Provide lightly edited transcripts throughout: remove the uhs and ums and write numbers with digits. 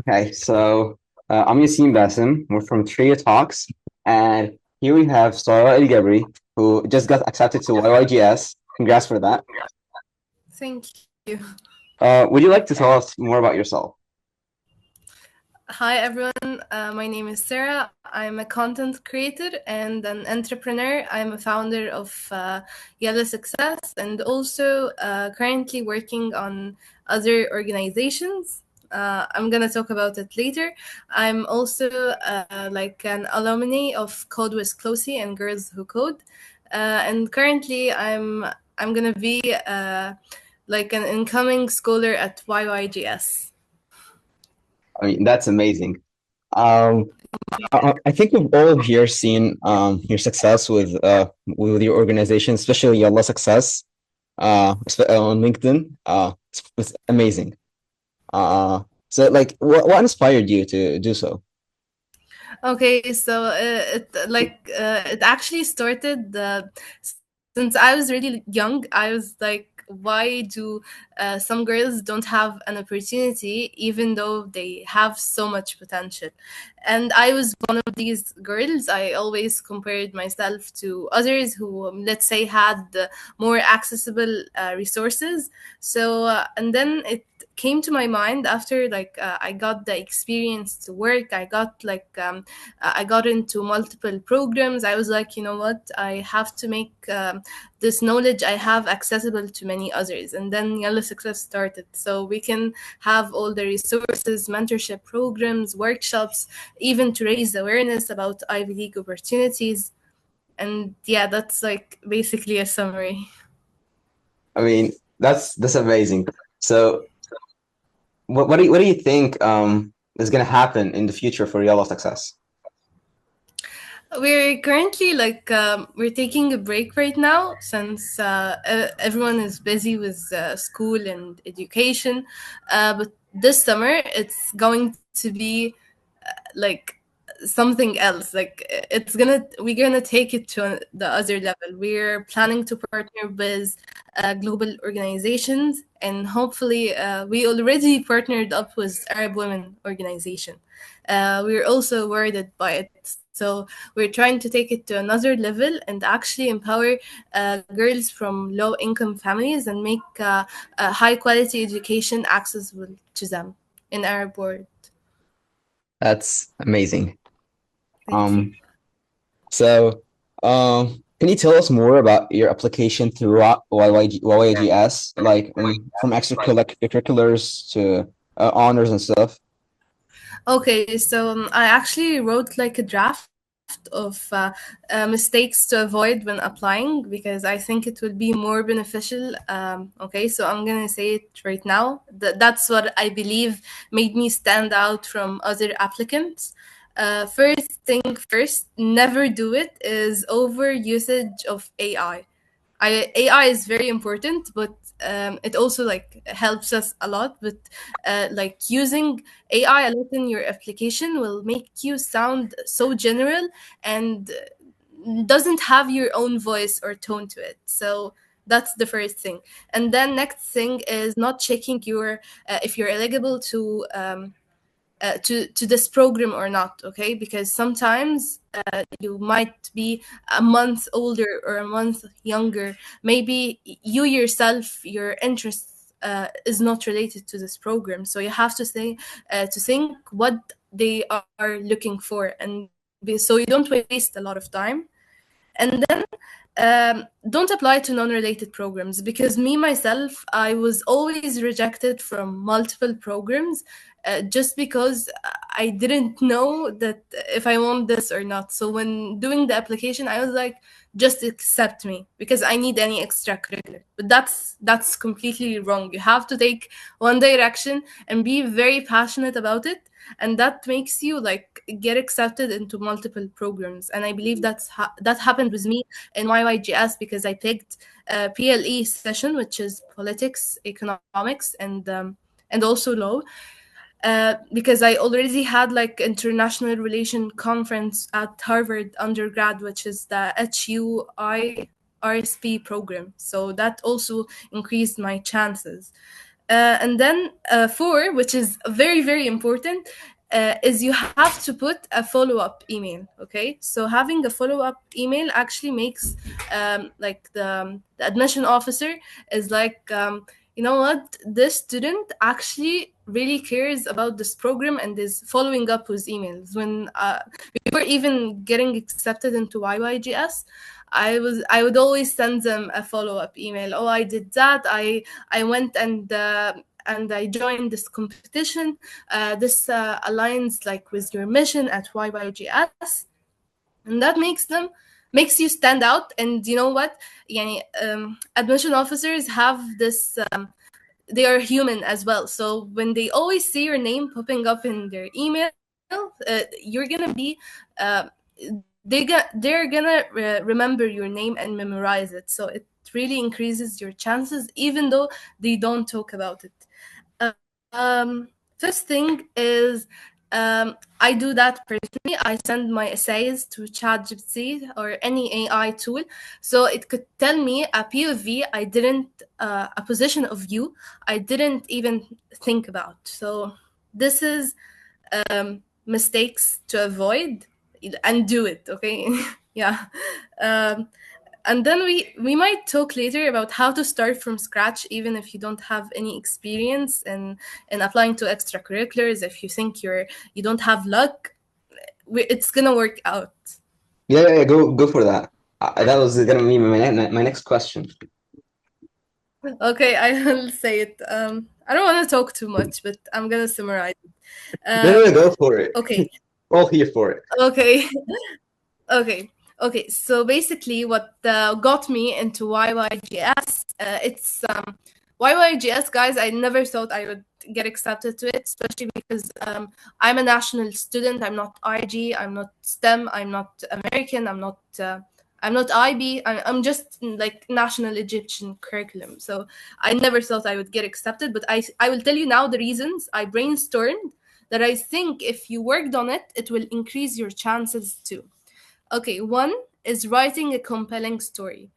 Okay, I'm Yassine Bassem. We're from Trio Talks, and here we have Sarah ElGabery, who just got accepted to YYGS. Congrats for that. Thank you. Would you like to tell us more about yourself? Hi, everyone. My name is Sarah. I'm a content creator and an entrepreneur. I'm a founder of Yale Success and also currently working on other organizations. I'm going to talk about it later. I'm also like an alumni of Code with Closey and Girls Who Code. And currently, I'm going to be like an incoming scholar at YYGS. I mean, that's amazing. Um, I think we've all here seen your success with your organization, especially your success on LinkedIn. It's amazing. So like, what inspired you to do so? Okay, so it actually started since I was really young. I was like, why do some girls don't have an opportunity even though they have so much potential? And I was one of these girls. I always compared myself to others who, let's say, had more accessible resources. So and then it came to my mind after I got the experience to work. I got into multiple programs. I was like, you know what, I have to make this knowledge I have accessible to many others. And then Yellow Success started, so we can have all the resources, mentorship programs, workshops, even to raise awareness about Ivy League opportunities. And yeah, that's like basically a summary. I mean, that's amazing. So, what do you think is going to happen in the future for Yellow Success? We're currently we're taking a break right now since everyone is busy with school and education. But this summer it's going to be like something else. Like we're gonna take it to the other level. We're planning to partner with global organizations, and hopefully we already partnered up with Arab Women Organization. We're also awarded by it. So we're trying to take it to another level and actually empower girls from low income families and make high quality education accessible to them in Arab world. That's amazing. Thank you. Um, so, can you tell us more about your application through YYGS, like from extracurriculars to honors and stuff? Okay, so I actually wrote like a draft of mistakes to avoid when applying because I think it would be more beneficial. Okay, so I'm gonna say it right now. That's what I believe made me stand out from other applicants. First thing first, never do it is over usage of AI. AI is very important, but it also like helps us a lot. But like using AI a lot in your application will make you sound so general and doesn't have your own voice or tone to it. So that's the first thing. And then next thing is not checking your if you're eligible to this program or not. Okay, because sometimes you might be a month older or a month younger. Maybe you yourself, your interests is not related to this program, so you have to think what they are looking for, and so you don't waste a lot of time. And then don't apply to non-related programs, because me myself, I was always rejected from multiple programs just because I didn't know that if I want this or not. So when doing the application, I was like, just accept me because I need any extracurricular. But that's completely wrong. You have to take one direction and be very passionate about it, and that makes you like get accepted into multiple programs. And I believe that happened with me in YYGS because I picked a PLE session, which is politics, economics, and also law, because I already had like international relation conference at Harvard undergrad, which is the HUI RSP program. So that also increased my chances. And then four, which is very, very important, is you have to put a follow-up email. Okay, so having a follow-up email actually makes like the admission officer is like, you know what, this student actually really cares about this program and is following up with emails. When before even getting accepted into YYGS, I would always send them a follow-up email. Oh, I did that. I went and I joined this competition. This aligns like with your mission at YYGS, and that makes you stand out. And you know what? Yani, admission officers have this. They are human as well. So when they always see your name popping up in their email, you're gonna be. They're gonna remember your name and memorize it. So it really increases your chances, even though they don't talk about it. Um, First thing is, I do that personally. I send my essays to ChatGPT or any AI tool, so it could tell me a POV I didn't, a position of view I didn't even think about. So this is mistakes to avoid and do it. Okay, yeah. Um, and then we might talk later about how to start from scratch even if you don't have any experience in applying to extracurriculars. If you think you don't have luck, it's gonna work out. Yeah, go for that. That was gonna be my next question. Okay, I will say it. I don't want to talk too much, but I'm gonna summarize it. No, go for it. Okay, All here for it. okay. Okay, so basically what got me into YYGS, it's YYGS, guys. I never thought I would get accepted to it, especially because I'm a national student. I'm not RG, I'm not STEM, I'm not American, I'm not IB, I'm just like national Egyptian curriculum. So I never thought I would get accepted, but I will tell you now the reasons I brainstormed that I think if you worked on it, it will increase your chances too. Okay, one is writing a compelling story.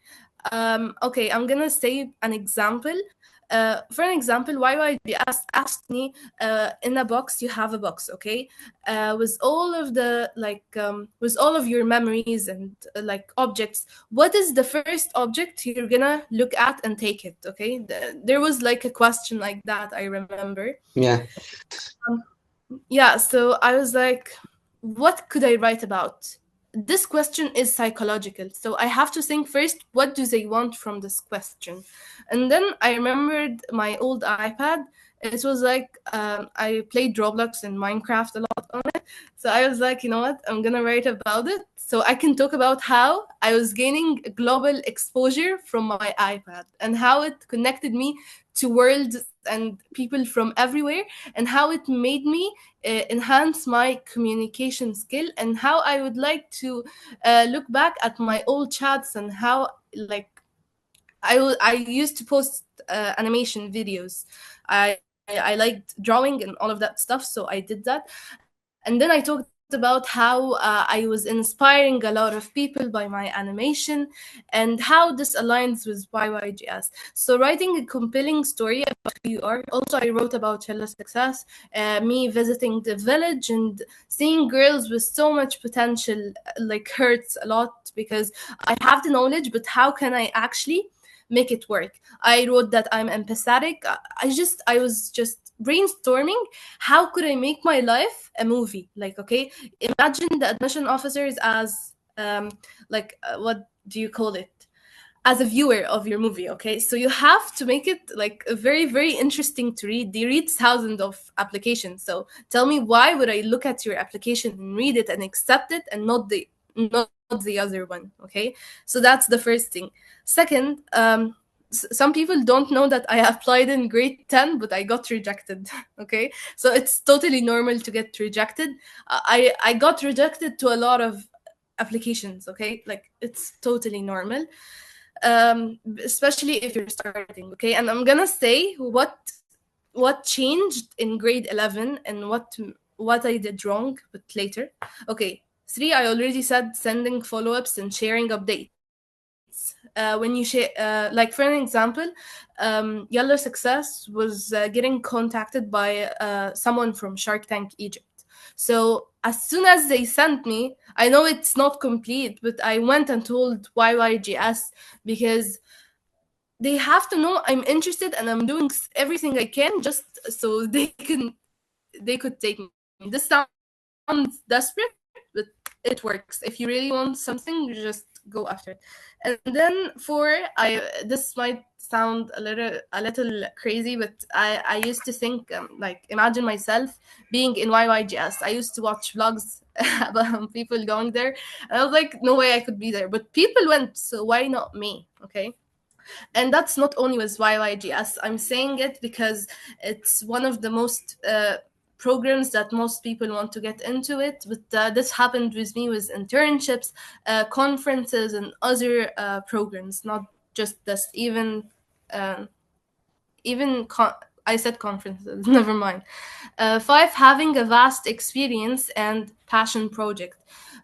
Okay, I'm gonna say an example. For an example, YYG asked me, in a box, you have a box, okay, with all of the with all of your memories and like objects. What is the first object you're gonna look at and take it? Okay, there was like a question like that. I remember. Yeah. Yeah, so I was like, what could I write about? This question is psychological. So I have to think first, what do they want from this question? And then I remembered my old iPad. It was like, I played Roblox and Minecraft a lot on it. So I was like, you know what? I'm going to write about it so I can talk about how I was gaining global exposure from my iPad and how it connected me to worlds and people from everywhere, and how it made me enhance my communication skill, and how I would like to look back at my old chats and how like I used to post animation videos. I liked drawing and all of that stuff, so I did that. And then I talked about how I was inspiring a lot of people by my animation, and how this aligns with YYGS. So writing a compelling story about who you are. Also, I wrote about Chella success, me visiting the village and seeing girls with so much potential, like hurts a lot because I have the knowledge, but how can I actually make it work? I wrote that I'm empathetic. I was just brainstorming how could I make my life a movie. Like, okay, imagine the admission officers as what do you call it, as a viewer of your movie. Okay, so you have to make it like very, very interesting to read. They read thousands of applications, so tell me, why would I look at your application and read it and accept it and not the other one? Okay, so that's the first thing. Second, some people don't know that I applied in grade 10 but I got rejected. Okay, so it's totally normal to get rejected. I got rejected to a lot of applications. Okay, like it's totally normal, especially if you're starting. Okay, and I'm gonna say what changed in grade 11 and what I did wrong, but later. Okay, three, I already said, sending follow-ups and sharing updates. when you like for an example, YYGS was getting contacted by someone from Shark Tank Egypt. So as soon as they sent me, I know it's not complete, but I went and told YYGS because they have to know I'm interested and I'm doing everything I can just so they could take me. This sounds desperate, but it works. If you really want something, you just go after it. And then this might sound a little crazy, but I used to think like imagine myself being in YYGS. I used to watch vlogs about people going there, and I was like, no way I could be there. But people went, so why not me? Okay. And that's not only with YYGS. I'm saying it because it's one of the most programs that most people want to get into it. But this happened with me with internships, conferences, and other programs, not just this. I said conferences. Never mind. 5, having a vast experience and passion project.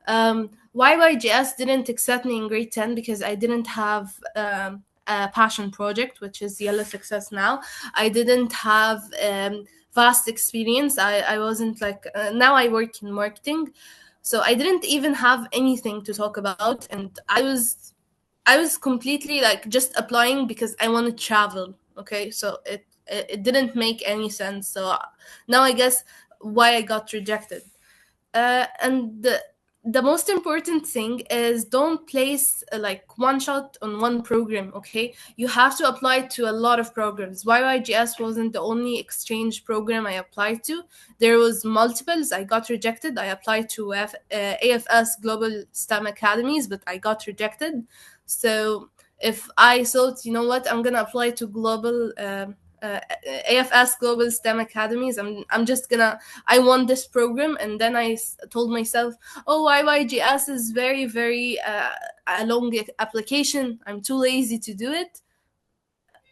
YYGS didn't accept me in grade 10 because I didn't have a passion project, which is Yellow Success now. I didn't have vast experience. I wasn't like, now I work in marketing. So I didn't even have anything to talk about. And I was completely like just applying because I want to travel. Okay. So it didn't make any sense. So now I guess why I got rejected. And the most important thing is don't place like one shot on one program. Okay, you have to apply to a lot of programs. YYGS wasn't the only exchange program I applied to. There was multiples. I got rejected. I applied to AFS Global STEM Academies, but I got rejected. So if I thought, you know what, I'm gonna apply to global AFS Global STEM Academies, I'm just gonna, I want this program. And then I told myself, oh, YYGS is very, very a long application. I'm too lazy to do it.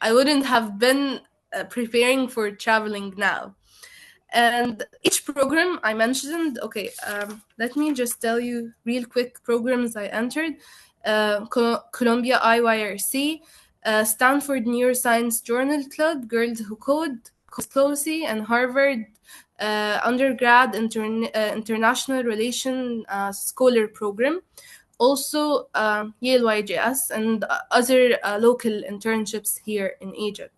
I wouldn't have been preparing for traveling now. And each program I mentioned, okay, let me just tell you real quick programs I entered. Columbia IYRC, Stanford Neuroscience Journal Club, Girls Who Code, COSI, and Harvard undergrad international relation scholar program. Also Yale YYGS and other local internships here in Egypt.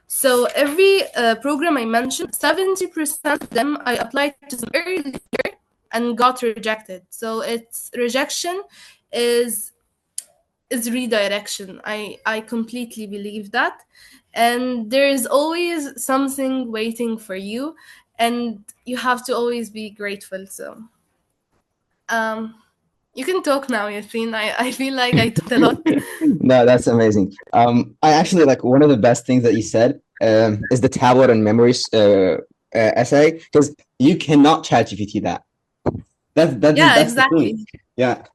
So every program I mentioned, 70% of them I applied to them earlier and got rejected. So it's rejection is redirection. I completely believe that. And there is always something waiting for you, and you have to always be grateful. So you can talk now, Yasin. I feel like I talked a lot. No, that's amazing. I actually like one of the best things that you said is the tablet and memories essay, because you cannot chat GPT that. Yeah, That's the exactly. point. Yeah.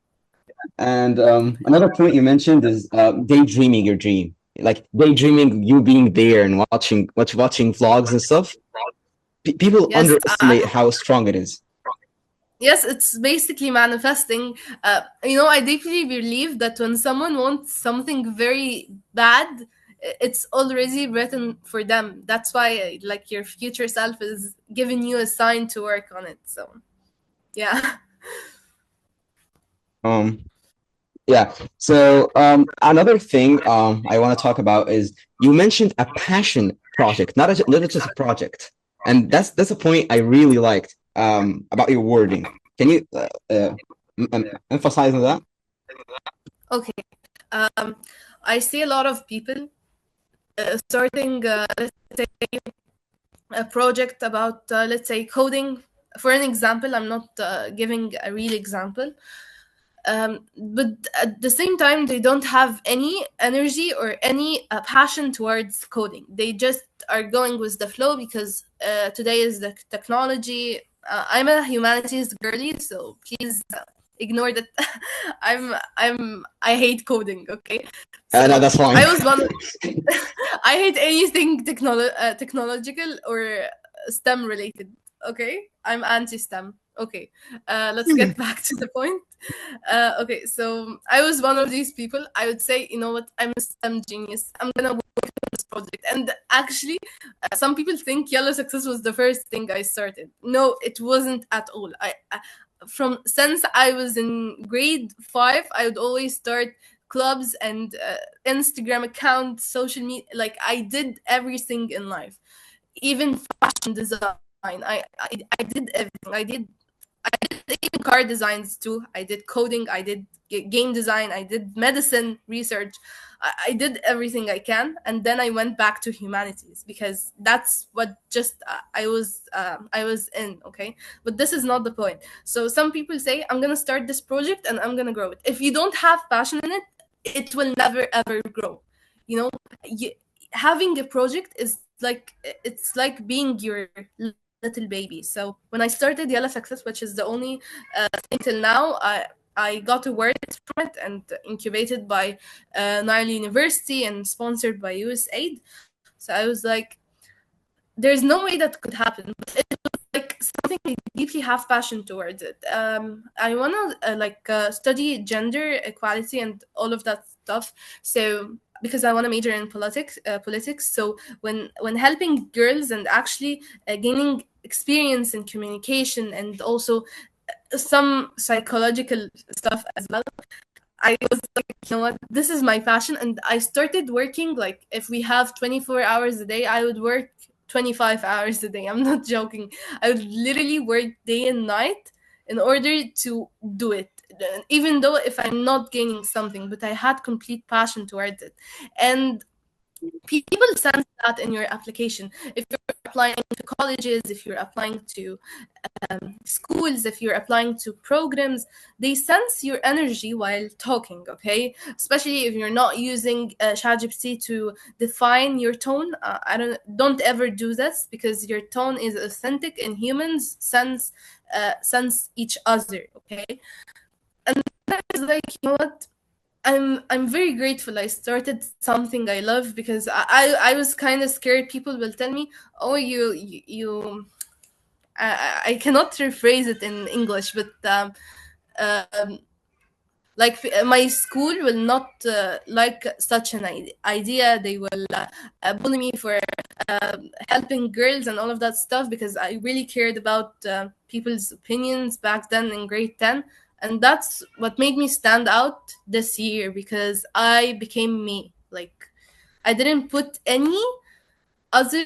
And another point you mentioned is daydreaming your dream, like daydreaming you being there and watching vlogs and stuff. People Yes, underestimate how strong it is. yes, it's basically manifesting. I deeply believe that when someone wants something very bad, it's already written for them. That's why, like, your future self is giving you a sign to work on it. So, yeah. Um, yeah. So another thing I want to talk about is you mentioned a passion project, not just a project, and that's a point I really liked about your wording. Can you emphasize on that? Okay. Um, I see a lot of people starting, let's say, a project about, let's say, coding. For an example, I'm not giving a real example. But at the same time, they don't have any energy or any passion towards coding. They just are going with the flow because today is the technology. I'm a humanities girly, so please ignore that. I hate coding. Okay, No, so that's fine. I was one. I hate anything technological or STEM related. Okay, I'm anti-STEM. Okay, let's get back to the point. Okay, so I was one of these people. I would say, you know what, I'm a STEM genius. I'm gonna work on this project. And actually, some people think Yellow Success was the first thing I started. No, it wasn't at all. From since I was in grade 5, I would always start clubs and Instagram accounts, social media. Like I did everything in life, even fashion design. I did everything. I did even car designs too. I did coding. I did game design. I did medicine research. I did everything I can, and then I went back to humanities because that's what just I was in. Okay, but this is not the point. So some people say I'm gonna start this project and I'm gonna grow it. If you don't have passion in it, it will never ever grow. You know, you, having a project is like it's like being your little baby. So when I started Yellow Success, which is the only thing till now, I got awards from it and incubated by Nile University and sponsored by USAID. So I was like, there's no way that could happen. But it was like something I deeply have passion towards it. I wanna study gender equality and all of that stuff. So because I want to major in politics. So when helping girls and actually gaining experience in communication and also some psychological stuff as well, I was like, you know what, this is my passion. And I started working, like, if we have 24 hours a day, I would work 25 hours a day. I'm not joking. I would literally work day and night in order to do it. Even though if I'm not gaining something, but I had complete passion towards it. And people sense that in your application. If you're applying to colleges, if you're applying to schools, if you're applying to programs, they sense your energy while talking. Okay, especially if you're not using ChatGPT to define your tone. I don't ever do this because your tone is authentic and humans sense each other. Okay, and that is like, you know what, I'm very grateful I started something I love, because I was kind of scared people will tell me, oh, you I cannot rephrase it in English, but um, like my school will not like such an idea. They will bully me for helping girls and all of that stuff, because I really cared about people's opinions back then in grade 10. And that's what made me stand out this year, because I became me. Like, I didn't put any other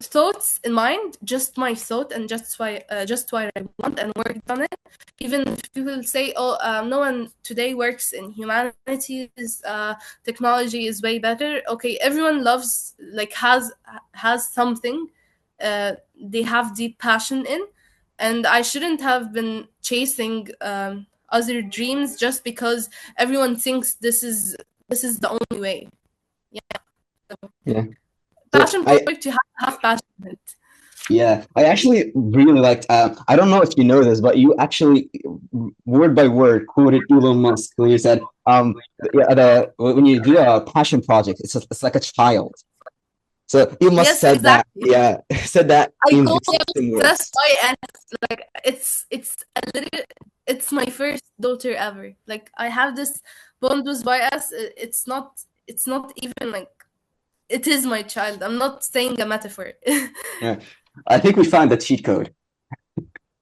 thoughts in mind, just my thought, and just what I want, and worked on it. Even if people say, oh, no one today works in humanities, technology is way better. Okay, everyone loves, like, has something they have deep passion in, and I shouldn't have been chasing other dreams just because everyone thinks this is the only way. Yeah. Yeah. So Passion project, you have to have passion in it. yeah, I actually really liked. I don't know if you know this, but you actually word by word quoted Elon Musk when you said, yeah, when you do a passion project, it's like a child. So Elon Musk Yes, said that, exactly. yeah, said that I in told his same you that's words. why, and like it's a little, it's my first daughter ever. Like, I have this bond with YS. It's not even like, it is my child. I'm not saying a metaphor. Yeah, I think we found the cheat code.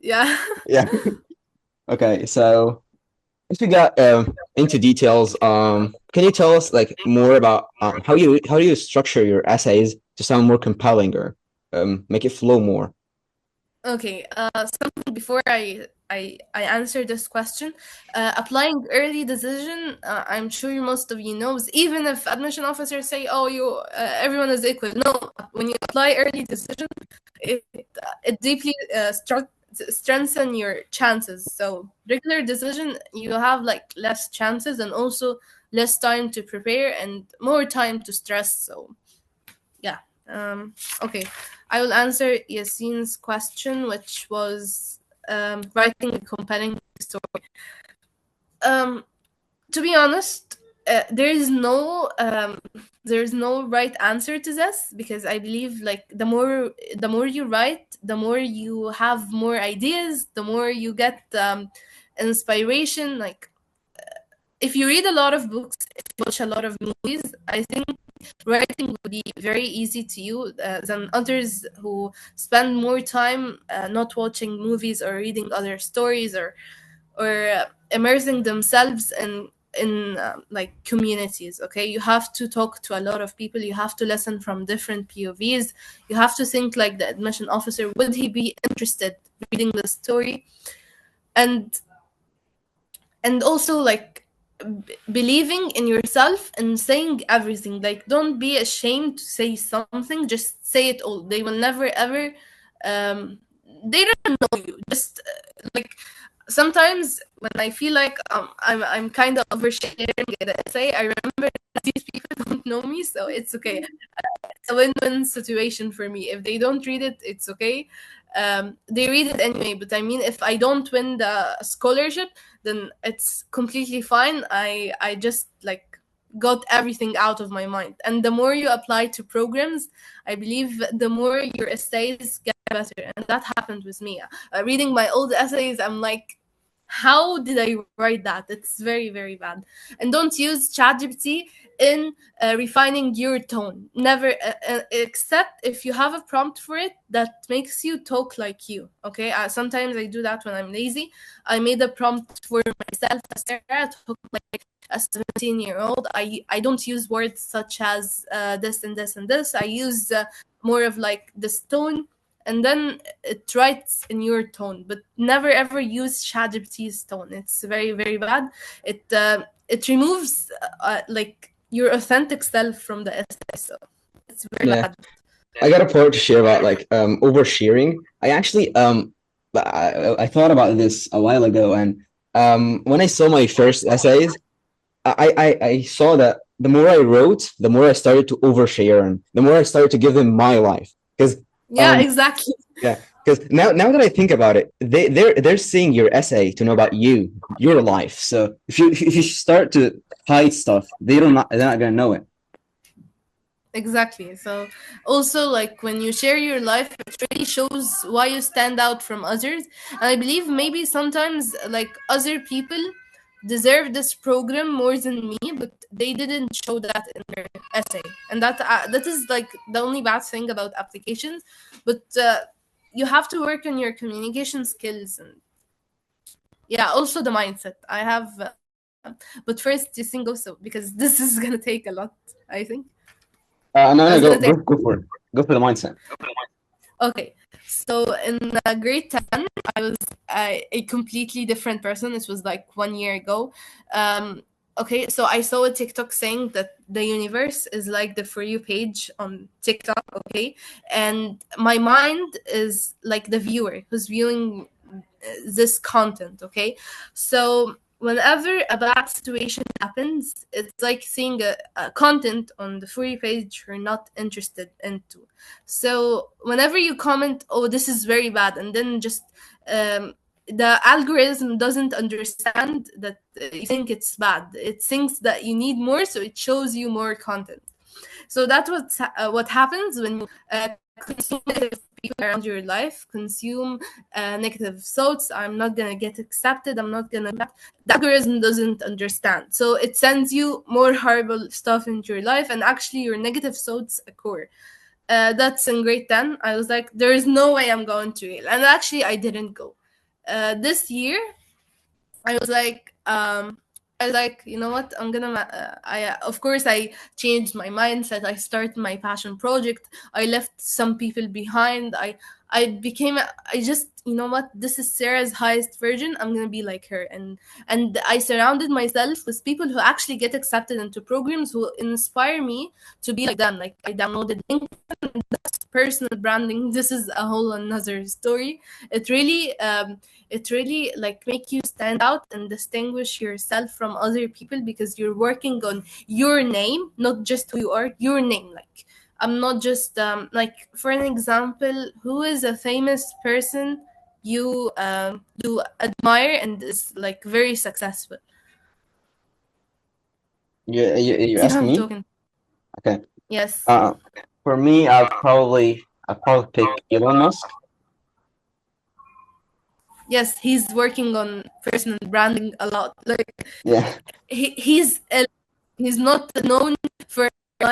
Yeah. Yeah. Okay, so as we got into details, can you tell us like more about how do you structure your essays to sound more compelling or make it flow more? Okay, something before I answer this question. Applying early decision, I'm sure most of you knows, even if admission officers say, oh, everyone is equal. No, when you apply early decision, it, it deeply strengthen your chances. So regular decision, you have like less chances, and also less time to prepare and more time to stress. So yeah. Okay, I will answer Yassine's question, which was writing a compelling story. Um, to be honest, there's no right answer to this, because I believe like the more you write, the more you have more ideas, the more you get inspiration. Like if you read a lot of books, if you watch a lot of movies, I think writing would be very easy to you than others who spend more time not watching movies or reading other stories, or immersing themselves in like communities. Okay, you have to talk to a lot of people, you have to listen from different povs, you have to think like the admission officer, would he be interested reading the story? And and also like believing in yourself and saying everything. Like don't be ashamed to say something, just say it all. They will never ever um they don't know you. Just like sometimes when I feel like I'm kind of oversharing an essay, I remember that these people don't know me, so it's okay. It's a win-win situation for me. If they don't read it, it's okay. They read it anyway. But I mean, if I don't win the scholarship, then it's completely fine. I just like got everything out of my mind. And the more you apply to programs, I believe the more your essays get better. And that happened with me. Reading my old essays, I'm like, how did I write that? It's very, very bad. And don't use ChatGPT in refining your tone. Never, except if you have a prompt for it that makes you talk like you. Okay, sometimes I do that when I'm lazy. I made a prompt for myself, Sarah, talk like a 17-year-old. I don't use words such as this and this and this. I use more of like this tone, and then it writes in your tone. But never ever use ChatGPT's tone. It's very, very bad. It removes like your authentic self from the essay, so it's very Yeah, bad. I got a part to share about like oversharing. I actually I thought about this a while ago, and when I saw my first essays, I saw that the more I wrote, the more I started to overshare, and the more I started to give them my life. Because Yeah, exactly. yeah, because now that I think about it, they're seeing your essay to know about you, your life. So if you start to hide stuff, they're not gonna know it. Exactly. So also like when you share your life, it really shows why you stand out from others. And I believe maybe sometimes like other people deserve this program more than me, but they didn't show that in their essay. And that is like the only bad thing about applications. But you have to work on your communication skills, and yeah, also the mindset. I have but first you think also, because this is gonna take a lot, I think. No, no, It's go gonna take. go for it. Go for the mindset. Okay, so in grade 10, I was a completely different person. It was like 1 year ago. Okay, so I saw a TikTok saying that the universe is like the For You page on TikTok, okay? And my mind is like the viewer who's viewing this content, okay? So whenever a bad situation happens, it's like seeing a content on the free page you're not interested into. So whenever you comment, oh, this is very bad, and then just the algorithm doesn't understand that you think it's bad. It thinks that you need more, so it shows you more content. So that's what happens when you consume negative people around your life, consume negative thoughts. I'm not gonna get accepted. I'm not gonna. The algorithm doesn't understand, so it sends you more horrible stuff into your life, and actually your negative thoughts occur. That's in grade 10. I was like, there is no way I'm going to Yale, and actually I didn't go. This year I was like, you know what? I'm gonna. I Of course I changed my mindset. I started my passion project. I left some people behind. I became. I just, you know what? This is Sarah's highest version. I'm gonna be like her, and I surrounded myself with people who actually get accepted into programs, who inspire me to be like them. Like I downloaded LinkedIn. That's personal branding. This is a whole another story. It really like make you stand out and distinguish yourself from other people, because you're working on your name, not just who you are, your name. Like I'm not just like, for an example, who is a famous person you do admire and is like very successful? You Yeah, asked I'm me? talking. Okay. Yes. Uh, for me, I'll probably pick Elon Musk. Yes, he's working on personal branding a lot. Like Yeah, he's not known for, for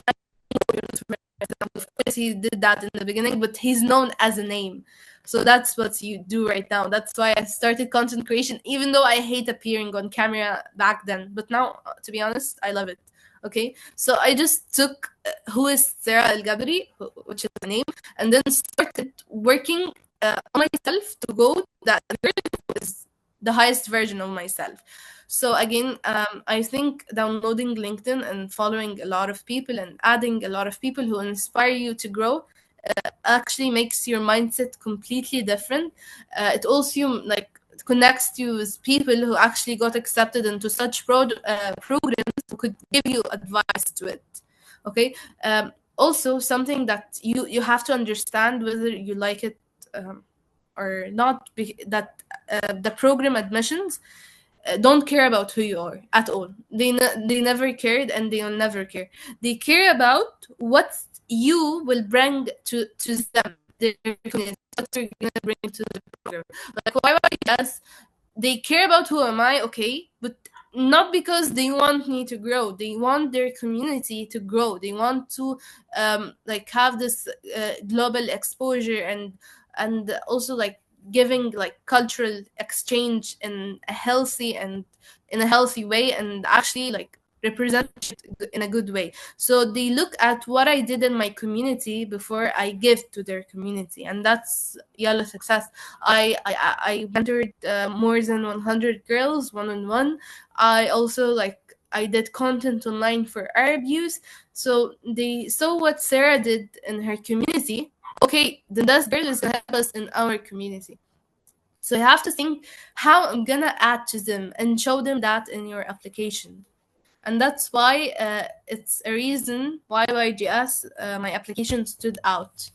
example. Of course, he did that in the beginning, but he's known as a name. So that's what you do right now. That's why I started content creation, even though I hate appearing on camera back then. But now, to be honest, I love it. Okay, so I just took who is Sarah ElGabery, which is the name, and then started working on myself to go to that version who is the highest version of myself. So again, I think downloading LinkedIn and following a lot of people and adding a lot of people who inspire you to grow actually makes your mindset completely different. It also like connects you with people who actually got accepted into such programs who could give you advice to it. Okay. Also, something that you have to understand whether you like it or not. That the program admissions don't care about who you are at all. They never cared and they will never care. They care about what you will bring to them, their community, what you're gonna bring to the program. Like YYGS, they care about who am I, okay, but not because they want me to grow. They want their community to grow. They want to like have this global exposure and also like giving like cultural exchange in a healthy way and actually like represent it in a good way. So they look at what I did in my community before I give to their community, and that's Yalla success. I mentored more than 100 girls one on one. I also like I did content online for Arab youth. So they saw what Sarah did in her community. Okay, then that girl is gonna help us in our community. So you have to think how I'm gonna add to them and show them that in your application. And that's why it's a reason why YYGS, my application stood out.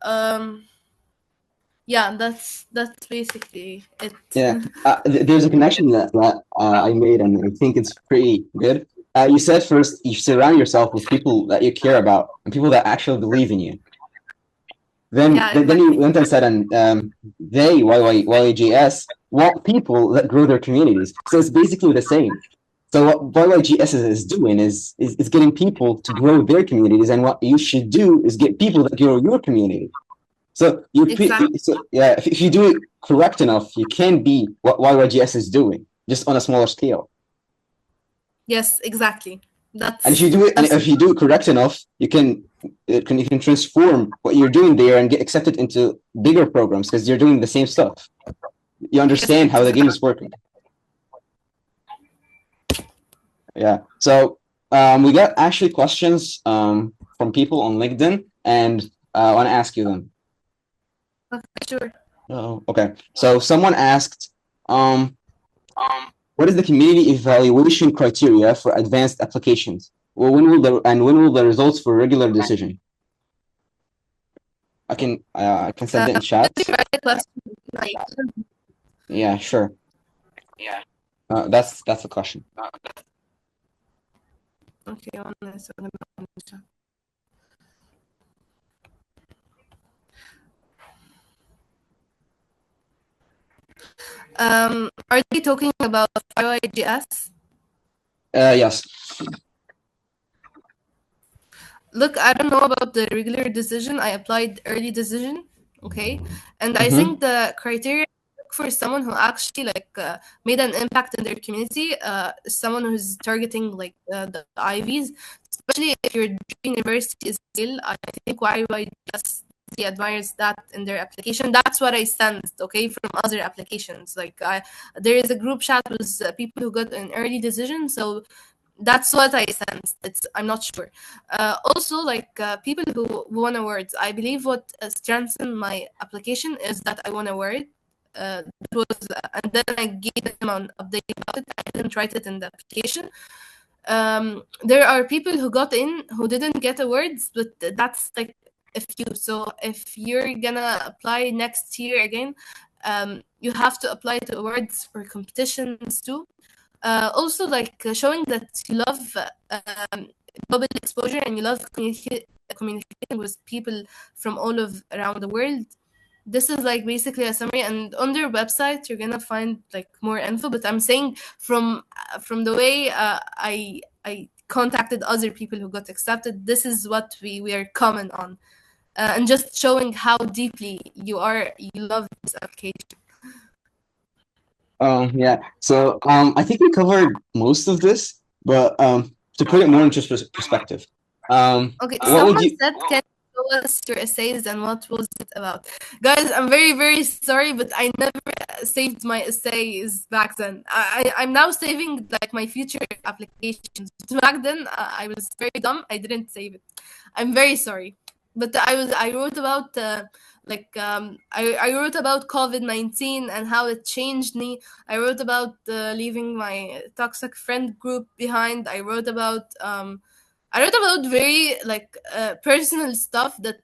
Um, yeah, that's basically it. yeah. There's a connection that I made, and I think it's pretty good. You said first you surround yourself with people that you care about and people that actually believe in you. Then, Yeah, then, then you exactly. went and said, and they YYGS want people that grow their communities. So it's basically the same. So what YYGS is doing is getting people to grow their communities, and what you should do is get people that grow your community. So Exactly. so yeah, if you do it correct enough, you can be what YYGS is doing, just on a smaller scale. Yes, exactly. And if you That's do it, and if absolutely. you do it correct enough, you can transform what you're doing there and get accepted into bigger programs because you're doing the same stuff. You Yes, understand how the game exactly. is working. Yeah. So we got actually questions from people on LinkedIn, and I want to ask you them. Okay, sure. Oh, okay. So someone asked, um, what is the community evaluation criteria for advanced applications? Well, when will the results for regular decision? I can send it in Could you chat. write the question? Like, Yeah, sure. That's the question. okay, one second. Are they talking about YYGS? Yes. Look, I don't know about the regular decision. I applied early decision, okay, and I Mm-hmm. think the criteria for someone who actually like made an impact in their community, someone who's targeting like the IVs, especially if your dream university is Yale. I think YY just admires that in their application. That's what I sensed, okay, from other applications. Like there is a group chat with people who got an early decision, so that's what I sensed. It's I'm not sure. Also, like people who won awards, I believe what strengthened my application is that I won award. That was, and then I gave them an update about it. I didn't write it in the application. There are people who got in who didn't get awards, but that's like a few. So if you're gonna apply next year again, you have to apply to awards for competitions too. Also, like showing that you love global exposure and you love communicating with people from all of around the world. This is like basically a summary, and on their website you're gonna find like more info. But I'm saying from the way I contacted other people who got accepted, this is what we are common on, and just showing how deeply you love this application. Yeah. So I think we covered most of this, but to put it more into perspective, Okay, what would someone you? said, can you show us your essays and what was it about? Guys, I'm very, very sorry, but I never saved my essays back then. I'm now saving like my future applications. Back then, I was very dumb. I didn't save it. I'm very sorry. But I wrote about I wrote about COVID-19 and how it changed me. I wrote about leaving my toxic friend group behind. I wrote about very like personal stuff, that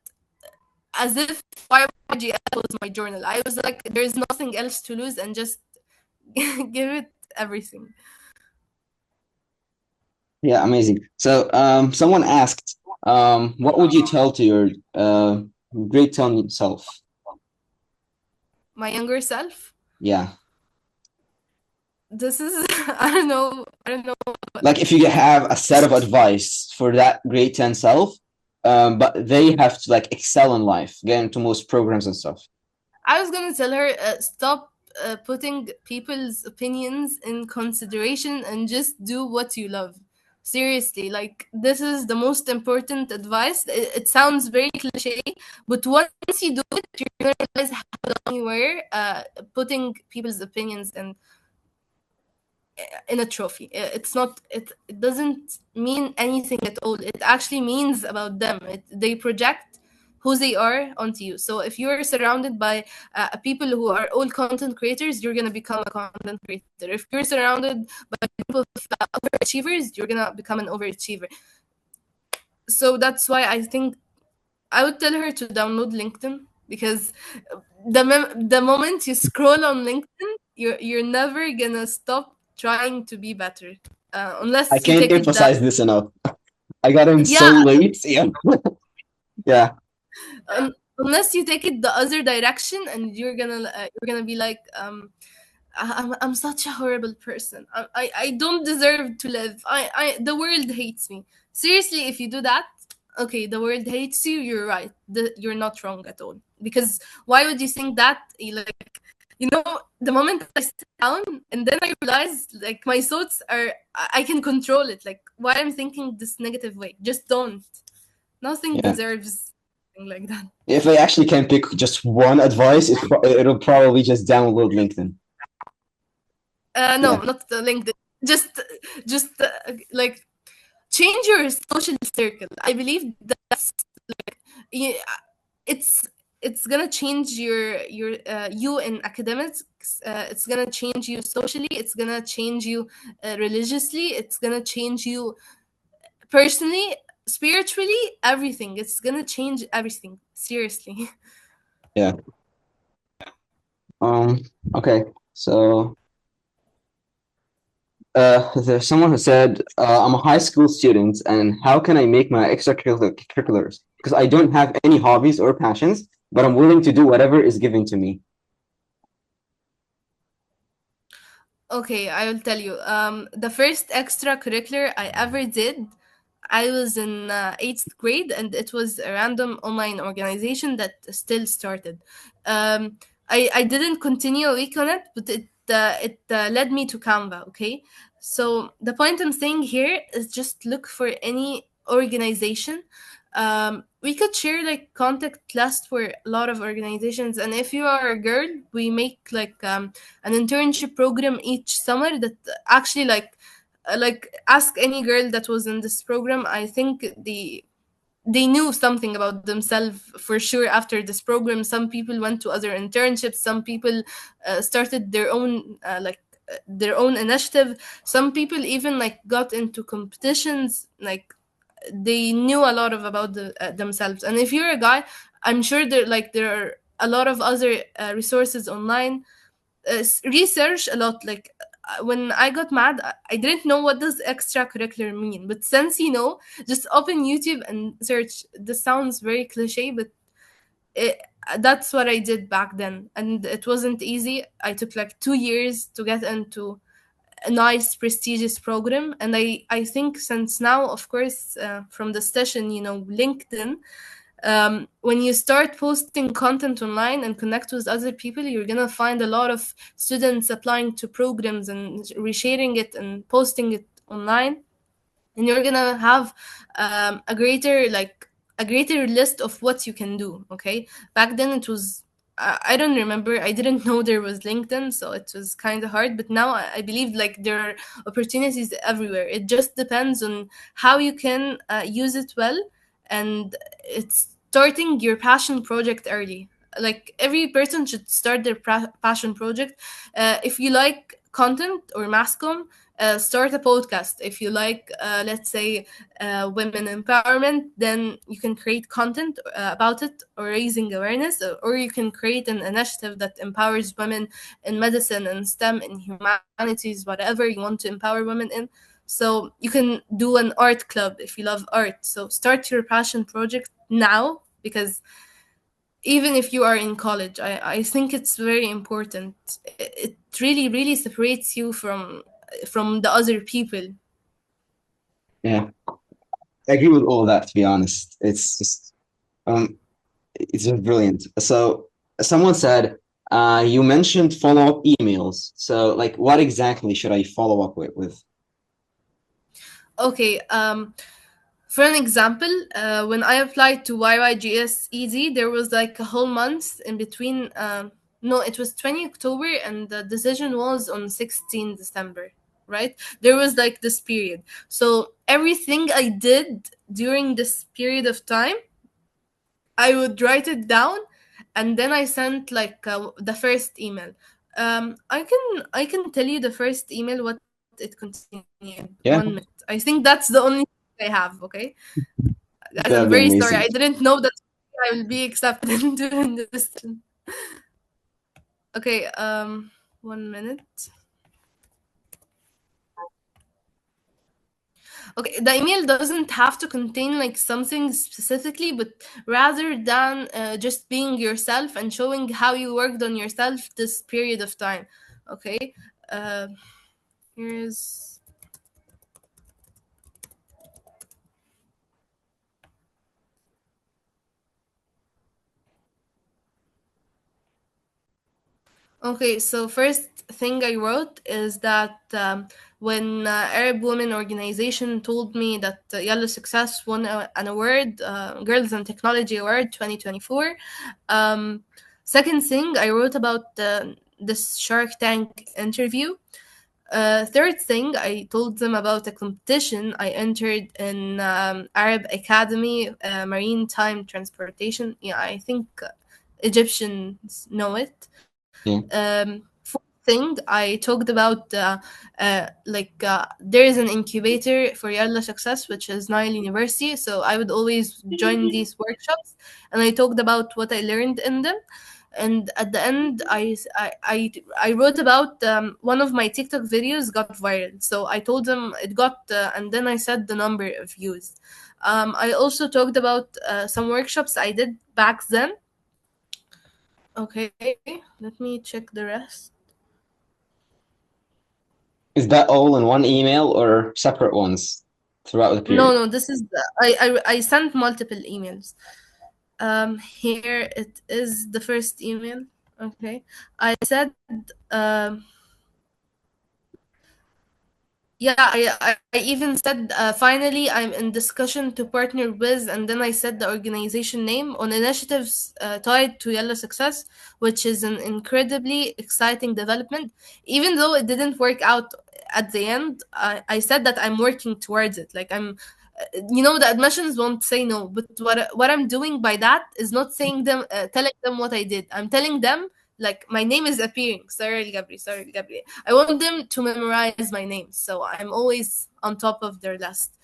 as if YYGS was my journal. I was like, there's nothing else to lose, and just give it everything. Yeah, amazing. So someone asked, what would you tell to your grade 10 self? My younger self. Yeah. This is I don't know. Like if you have a set of advice for that grade 10 self, but they have to like excel in life, get into most programs and stuff. I was gonna tell her, stop putting people's opinions in consideration and just do what you love. Seriously, like this is the most important advice. It sounds very cliche, but once you do it, you're gonna realize how long you were putting people's opinions in a trophy. It's not. It doesn't mean anything at all. It actually means about them. They project who they are onto you. So if you're surrounded by people who are all content creators, you're gonna become a content creator. If you're surrounded by a group of overachievers, you're gonna become an overachiever. So that's why I think I would tell her to download LinkedIn, because the moment you scroll on LinkedIn, you're never gonna stop trying to be better, I unless you can't take it emphasize this enough. I got in so yeah, late. Yeah. Yeah. unless you take it the other direction, and you're gonna be like, I'm such a horrible person. I don't deserve to live. The world hates me. Seriously, if you do that, okay, the world hates you. You're right. You're not wrong at all. Because why would you think that? Like, the moment I sit down and then I realize, like, my thoughts are, I can control it. Like, why I'm thinking this negative way? Just don't. Nothing Yeah. deserves something like that. If I actually can pick just one advice, it'll probably just download LinkedIn. No, Yeah. not the LinkedIn. Just like change your social circle. I believe that's like, yeah, it's it's gonna change your you in academics. It's gonna change you socially. It's gonna change you religiously. It's gonna change you personally, spiritually, everything. It's gonna change everything. Seriously. Yeah. Um, okay. So there's someone who said, I'm a high school student, and how can I make my extracurriculars? Because I don't have any hobbies or passions, but I'm willing to do whatever is given to me. Okay, I will tell you. The first extracurricular I ever did, I was in eighth grade, and it was a random online organization that still started. I didn't continue a week on it, but it led me to Canva. Okay, so the point I'm saying here is just look for any organization. We could share like contact list for a lot of organizations, and if you are a girl, we make like an internship program each summer that actually like ask any girl that was in this program. I think they knew something about themselves for sure after this program. Some people went to other internships, some people started their own their own initiative, some people even like got into competitions. Like they knew a lot of about themselves. And if you're a guy, I'm sure there are a lot of other resources online. Research a lot, like when I got mad, I didn't know what does extracurricular mean. But since just open YouTube and search. This sounds very cliche, but it, that's what I did back then, and it wasn't easy. I took like 2 years to get into a nice prestigious program, and I think since now, of course, from the session, LinkedIn, when you start posting content online and connect with other people, you're gonna find a lot of students applying to programs and resharing it and posting it online, and you're gonna have a greater list of what you can do. Okay, back then it was, I don't remember, I didn't know there was LinkedIn, so it was kind of hard, but now I believe like there are opportunities everywhere. It just depends on how you can use it well, and it's starting your passion project early. Like every person should start their passion project. If you like content or mass comm, start a podcast. If you like, let's say, women empowerment, then you can create content about it or raising awareness, or you can create an initiative that empowers women in medicine and STEM and humanities, whatever you want to empower women in. So you can do an art club if you love art. So start your passion project now, because even if you are in college, I think it's very important. It really, really separates you from the other people. Yeah, I agree with all that, to be honest. Um, it's just brilliant. So someone said, you mentioned follow-up emails. So like what exactly should I follow up with? Okay, for an example, when I applied to YYGS ED, there was like a whole month in between. No, it was 20 October, and the decision was on 16 December, right? There was like this period. So everything I did during this period of time, I would write it down, and then I sent like the first email. I can tell you the first email what it contained. One Yeah, minute. I think that's the only thing I have. Okay, guys, I'm that'd be very sorry. I amazing. didn't know that I will be accepted during this. Okay, 1 minute. Okay, the email doesn't have to contain like something specifically, but rather than just being yourself and showing how you worked on yourself this period of time. Okay, uh, here's Okay, so first thing I wrote is that when Arab Women Organization told me that Yalla Success won an award, Girls in Technology Award 2024. Um, Second thing, I wrote about this Shark Tank interview. Third thing, I told them about a competition I entered in Arab Academy, Maritime Transportation. Yeah, I think Egyptians know it. Yeah. Fourth thing, I talked about there is an incubator for Yalla Success, which is Nile University. So I would always join these workshops, and I talked about what I learned in them. And at the end, I wrote about one of my TikTok videos got viral. So I told them it got, and then I said the number of views. I also talked about some workshops I did back then. Okay, let me check the rest. Is that all in one email or separate ones throughout the No, period? no, this is I sent multiple emails. Here it is, the first email. Okay, I said um yeah, I even said finally I'm in discussion to partner with, and then I said the organization name on initiatives tied to Yellow Success, which is an incredibly exciting development. Even though it didn't work out at the end, I said that I'm working towards it. Like the admissions won't say no, but what I'm doing by that is not saying them, telling them what I did. I'm telling them like my name is appearing. Sorry, ElGabery. Sorry, ElGabery. I want them to memorize my name, so I'm always on top of their list.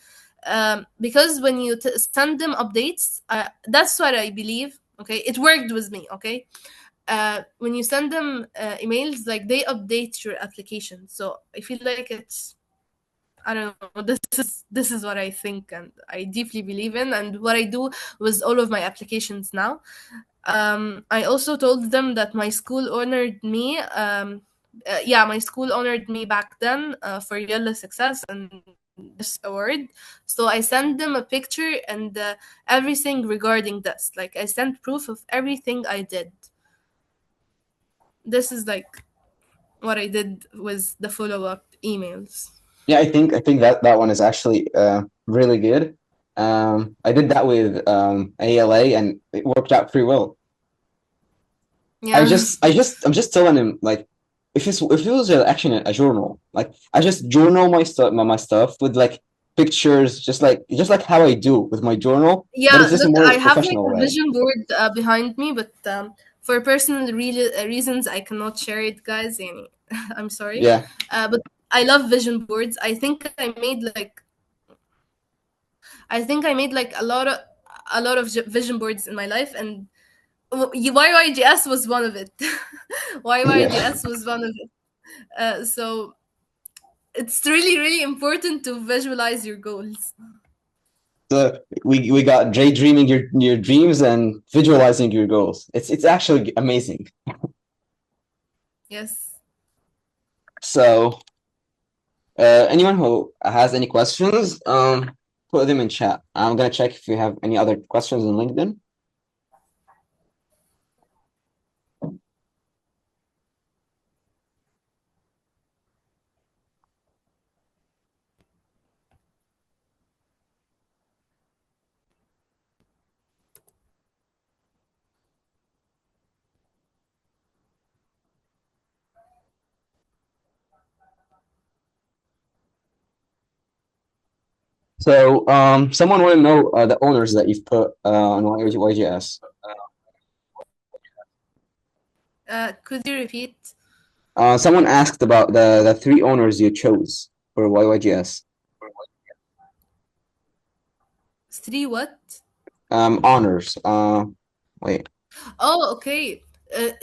Because when you send them updates, that's what I believe. Okay, it worked with me. Okay, when you send them emails, like they update your application. So I feel like it's, I don't know. This is what I think, and I deeply believe in, and what I do with all of my applications now. I also told them that my school honored me. Yeah, my school honored me back then for Yale success and this award. So I sent them a picture and everything regarding this. Like I sent proof of everything I did. This is like what I did with the follow up emails. Yeah, I think that one is actually really good. I did that with ALA and it worked out pretty well. Yeah. I'm just telling him like if it was actually a journal, like I just journal my stuff with like pictures, just like how I do with my journal, but Yeah, it's just a look, I more have like professional a way. vision board behind me, but for personal reasons, I cannot share it, guys. Yani, I'm sorry, Yeah. but I love vision boards. I think I made like a lot of vision boards in my life, and YYGS was one of it. Yeah. YYGS was one of it. So it's really really important to visualize your goals. So we got daydreaming your dreams and visualizing your goals. It's actually amazing. Yes. So anyone who has any questions, put them in chat. I'm gonna check if you have any other questions on LinkedIn. So someone want to know the owners that you've put on YGS. Could you repeat? Someone asked about the three owners you chose for YYGS. Three what? Honors. Wait. Oh, okay.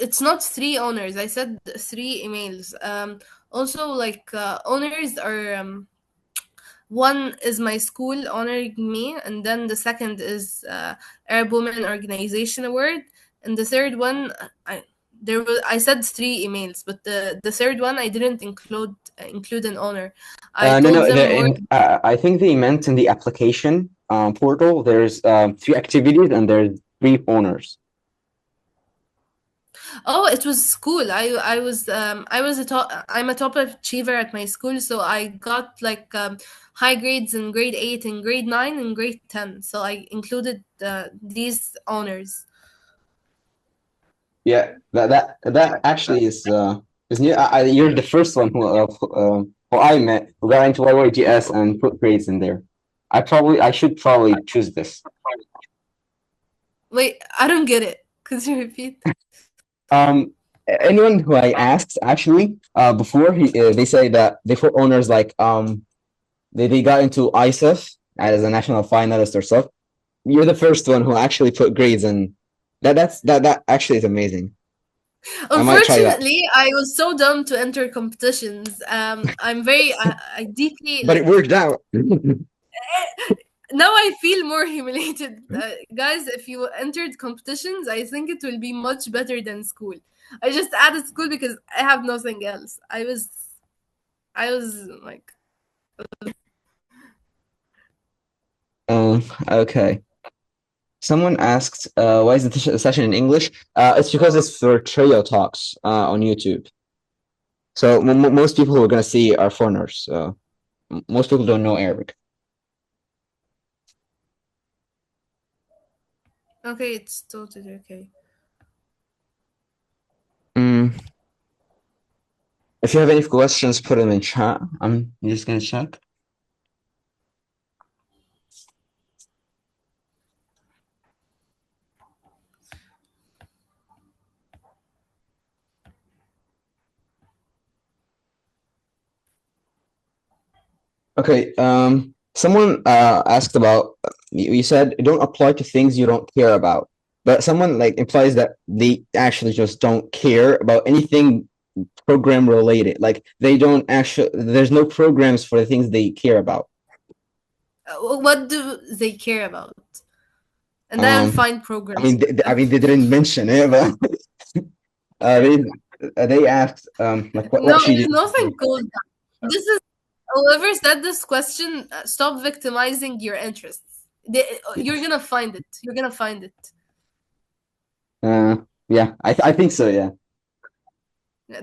It's not three owners. I said three emails. Also, like owners are one is my school honoring me, and then the second is Arab Women Organization Award, and the third one I said three emails, but the third one I didn't include an honor. I No, told no. them more. I think they meant in the application portal. There's three activities and there's three owners. Oh, it was school. I'm a top achiever at my school, so I got like high grades in grade 8 and grade 9 and grade 10. So I included these honors. Yeah, that actually is new. You're the first one who I met who got into YYGS and put grades in there. I should probably choose this. Wait, I don't get it. Could you repeat? Anyone who I asked actually before they say that they put owners like they got into ISEF as a national finalist or so. You're the first one who actually put grades and that actually is amazing. I might try that. Unfortunately, I was so dumb to enter competitions. I deeply But it like. worked out. Now I feel more humiliated. Guys, if you entered competitions, I think it will be much better than school. I just added school because I have nothing else. I was like, Okay. Someone asked, why is the session in English? It's because it's for trio talks on YouTube. So most people who are going to see are foreigners. So most people don't know Arabic. okay, it's totally okay. Mm. If you have any questions, put them in chat. I'm just going to check. Okay. Someone asked about, you said don't apply to things you don't care about. but someone like implies that they actually just don't care about anything program related. Like they don't actually, there's no programs for the things they care about. What do they care about? And then I'll Um, find I programs mean, for them. they didn't mention it, but uh, they they asked like No, what should there's you nothing do? called that. This is whoever said this question. Stop victimizing your interests. You're gonna find it. You're gonna find it. Uh, yeah, I think so. Yeah.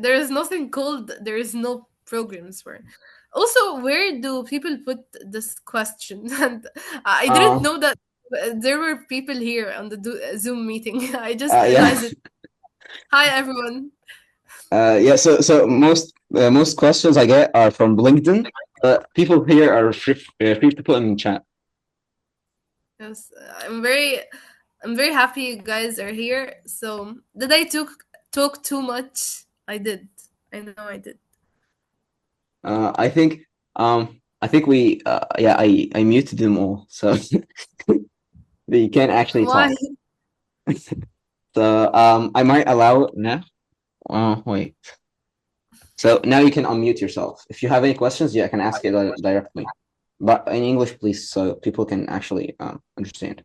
There is nothing called. There is no programs for it. Also, where do people put this question? And I didn't Uh, know that there were people here on the Zoom meeting. I just yeah. realized it. Hi, everyone. Yeah. So most questions I get are from LinkedIn. People here are free to put in chat. Yes, I'm very happy you guys are here. So, did I talk too much? I did. I know I did. I think I think we yeah I muted them all, so they can't actually Why? talk. So I might allow it now. Wait. So now you can unmute yourself. If you have any questions, yeah, I can ask it directly, but in English, please, so people can actually understand.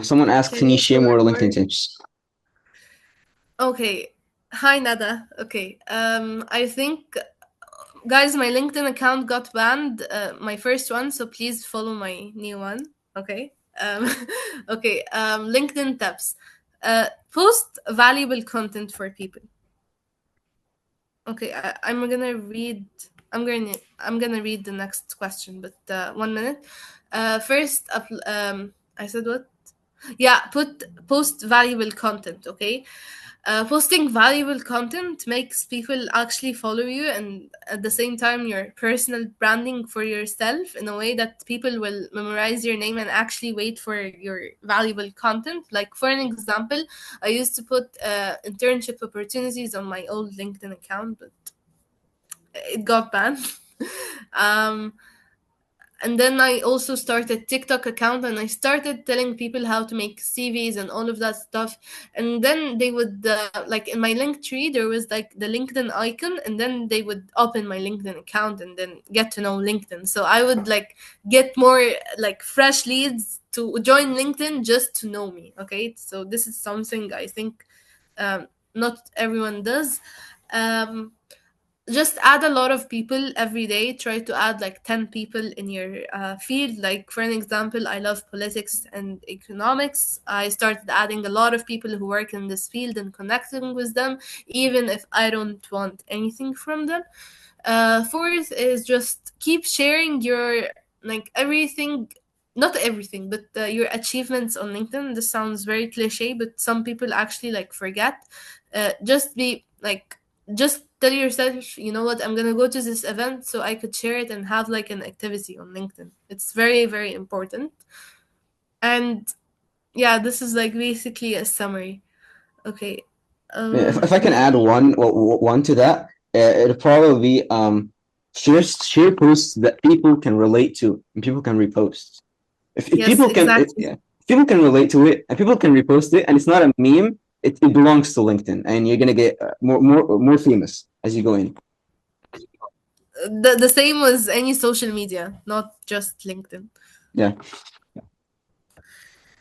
Someone asked, Can can you you share show more more? LinkedIn tips? Okay. Hi, Nada. Okay. I think, guys, my LinkedIn account got banned. My first one, so please follow my new one. Okay. Um, okay. LinkedIn tips. Post valuable content for people. Okay, I'm gonna read. I'm gonna read the next question, but 1 minute. First, I said what? Yeah, post valuable content. Okay, posting valuable content makes people actually follow you, and at the same time, your personal branding for yourself in a way that people will memorize your name and actually wait for your valuable content. Like for an example, I used to put internship opportunities on my old LinkedIn account, but it got banned. um, and then I also started TikTok account and I started telling people how to make CVs and all of that stuff. And then they would like in my link tree there was like the LinkedIn icon, and then they would open my LinkedIn account and then get to know LinkedIn. So I would like get more like fresh leads to join LinkedIn just to know me. Okay, so this is something I think not everyone does. Um, just add a lot of people every day. Try to add like 10 people in your field. Like for an example, I love politics and economics. I started adding a lot of people who work in this field and connecting with them, even if I don't want anything from them. Fourth is just keep sharing your like everything, not everything, but your achievements on LinkedIn. This sounds very cliche, but some people actually like forget. Just be like, just tell yourself, you know what, I'm gonna go to this event so I could share it and have like an activity on LinkedIn. It's very, very important. And yeah, this is like basically a summary. Okay. Yeah, if I can add Me. one to that, it'll probably be share posts that people can relate to and people can repost. If Yes, people can, exactly. yeah, if people can relate to it and people can repost it, and it's not a meme, it belongs to LinkedIn, and you're gonna get more famous as you go in. The same was any social media, not just LinkedIn. Yeah.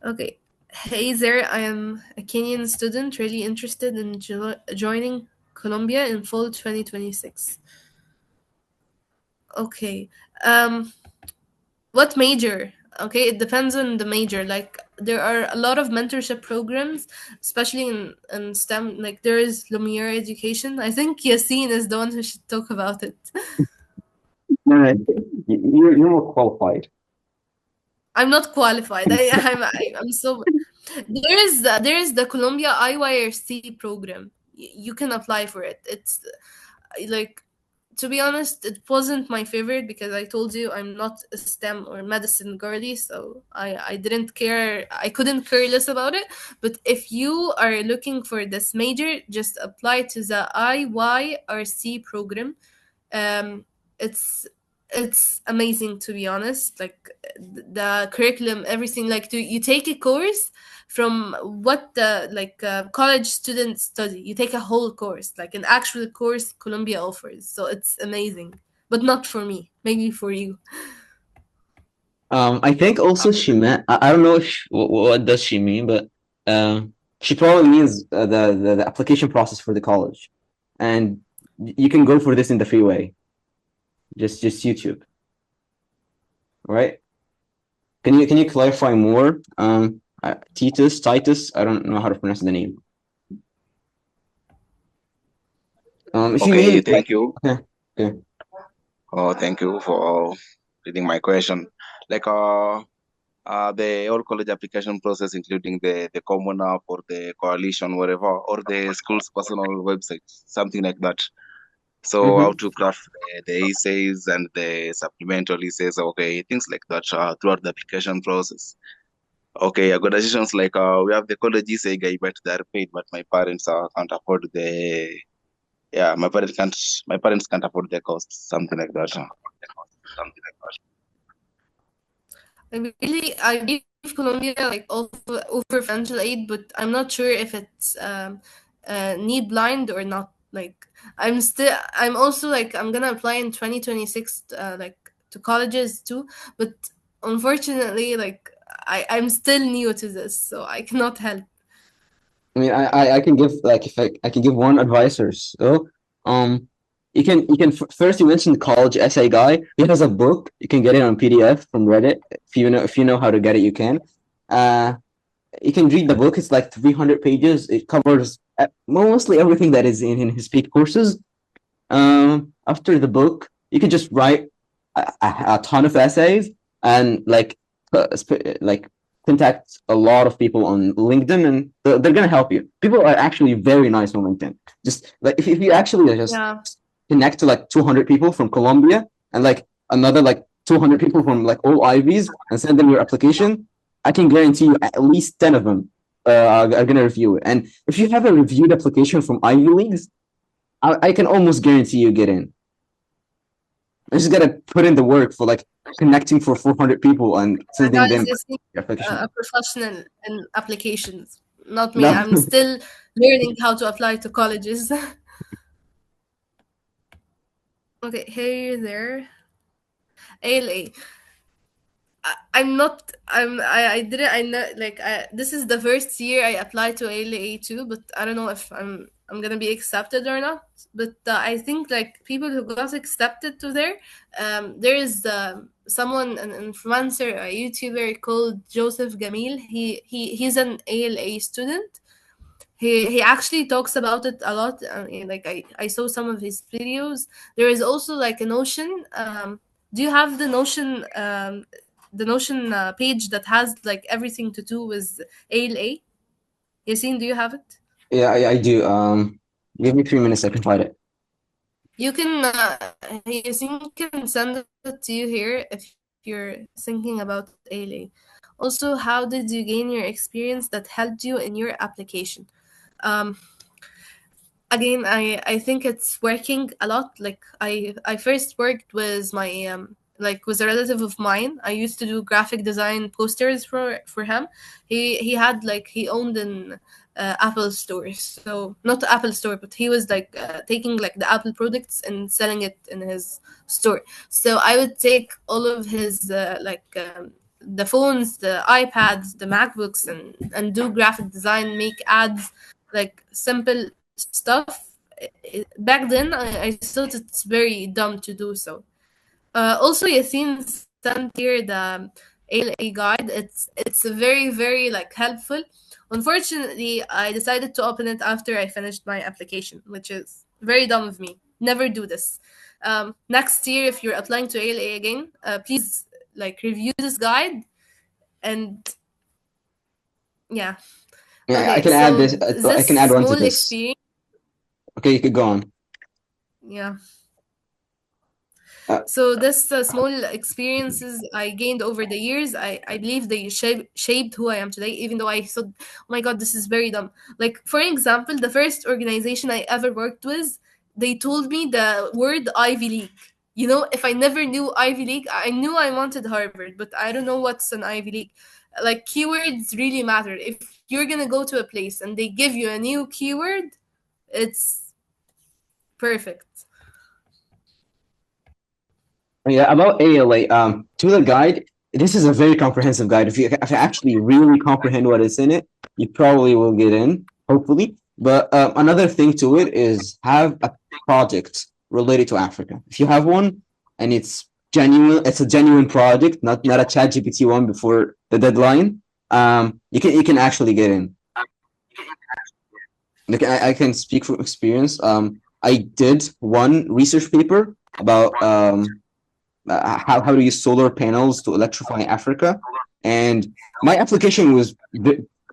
Okay. Hey there, I am a Kenyan student really interested in joining Colombia in fall 2026. Okay. Um, what major? Okay, it depends on the major. Like there are a lot of mentorship programs, especially in STEM. Like there is Lumiere Education. I think Yassine is the one who should talk about it. No, no, you're more qualified. I'm not qualified. I'm so. There is the Columbia IYRC program. You can apply for it. It's like, to be honest, it wasn't my favorite because I told you I'm not a STEM or medicine girly, so I didn't care. I couldn't care less about it. But if you are looking for this major, just apply to the IYRC program. Um, it's it's amazing, to be honest. Like the curriculum, everything. Like you take a course from what the college students study. You take a whole course, like an actual course Columbia offers. So it's amazing, but not for me. Maybe for you. I think also she meant, I don't know if what does she mean, but she probably means the application process for the college. And you can go for this in the freeway, just YouTube, right? Can you clarify more? Titus, I don't know how to pronounce the name. If you Okay, mean like, thank you. okay, okay. Thank you for reading my question. Like the all college application process, including the common app or the coalition, whatever, or the school's personal website, something like that. So how Mm-hmm. to craft the essays and the supplemental essays, okay, things like that throughout the application process. Okay, organizations like we have the college essay guy, but they're paid, but my parents can't afford the yeah, my parents can't afford the cost, something like that. I believe Colombia like offer financial aid, but I'm not sure if it's need blind or not. Like I'm also like I'm gonna apply in 2026 like to colleges too, but unfortunately like I'm still new to this, so I cannot help. I mean, I can give like if I can give one advice or so. Um, first you mentioned college essay guy. He has a book. You can get it on PDF from Reddit. If you know how to get it, you can. Uh, you can read the book. It's like 300 pages. It covers mostly everything that is in his paid courses. After the book, you can just write a ton of essays and like contact a lot of people on LinkedIn, and they're gonna help you. People are actually very nice on LinkedIn. Just like if you actually just Yeah. connect to like 200 people from Colombia and like another like 200 people from like all Ivies and send them your application, I can guarantee you at least 10 of them are gonna review it. And if you have a reviewed application from Ivy Leagues, I can almost guarantee you get in. I just gotta put in the work for like connecting for 400 people and sending Guys, them you see, your application. a professional in applications, not me. No, I'm still learning how to apply to colleges. Okay, hey there. ALA. I'm not. I didn't. I know. Like. This is the first year I applied to ALA too, but I don't know if I'm gonna be accepted or not. But I think like people who got accepted to there. There is someone, an influencer, a YouTuber called Joseph Gamil. He's an ALA student. He actually talks about it a lot. Like I saw some of his videos. There is also like a Notion. Do you have the Notion page that has like everything to do with ALA? Yasin, do you have it? yeah, I do. Give me 3 minutes. I can find it. You can Yasin can send it to you here if you're thinking about ALA. Also, how did you gain your experience that helped you in your application? Um, Again, I think it's working a lot. Like I first worked with my like with a relative of mine. I used to do graphic design posters for him. He had like he owned an Apple store. So not Apple store, but he was like taking like the Apple products and selling it in his store. So I would take all of his the phones, the iPads, the MacBooks, and do graphic design, make ads, like simple stuff. Back then, I thought it's very dumb to do so. Also, Yasin sent here the ALA guide. It's very like helpful. Unfortunately, I decided to open it after I finished my application, which is very dumb of me. Never do this. Next year, if you're applying to ALA again, please like review this guide and yeah. Yeah, I Okay, can add so this. I this can add one to small this. experience, Okay, you could go on. yeah. Uh, So this small experiences I gained over the years, I believe they shaped who I am today, even though I thought, oh my God, this is very dumb. Like, for example, the first organization I ever worked with, they told me the word Ivy League. You know, if I never knew Ivy League, I knew I wanted Harvard, but I don't know what's an Ivy League. Like, keywords really matter. If you're gonna go to a place and they give you a new keyword, it's perfect. Yeah, about ALA, to the guide, this is a very comprehensive guide. If you actually really comprehend what is in it, you probably will get in, hopefully. But another thing to it is have a project related to Africa. If you have one and it's a genuine project, not a ChatGPT one before the deadline, you can actually get in. Like I can speak from experience. I did one research paper about how to use solar panels to electrify Africa, and my application was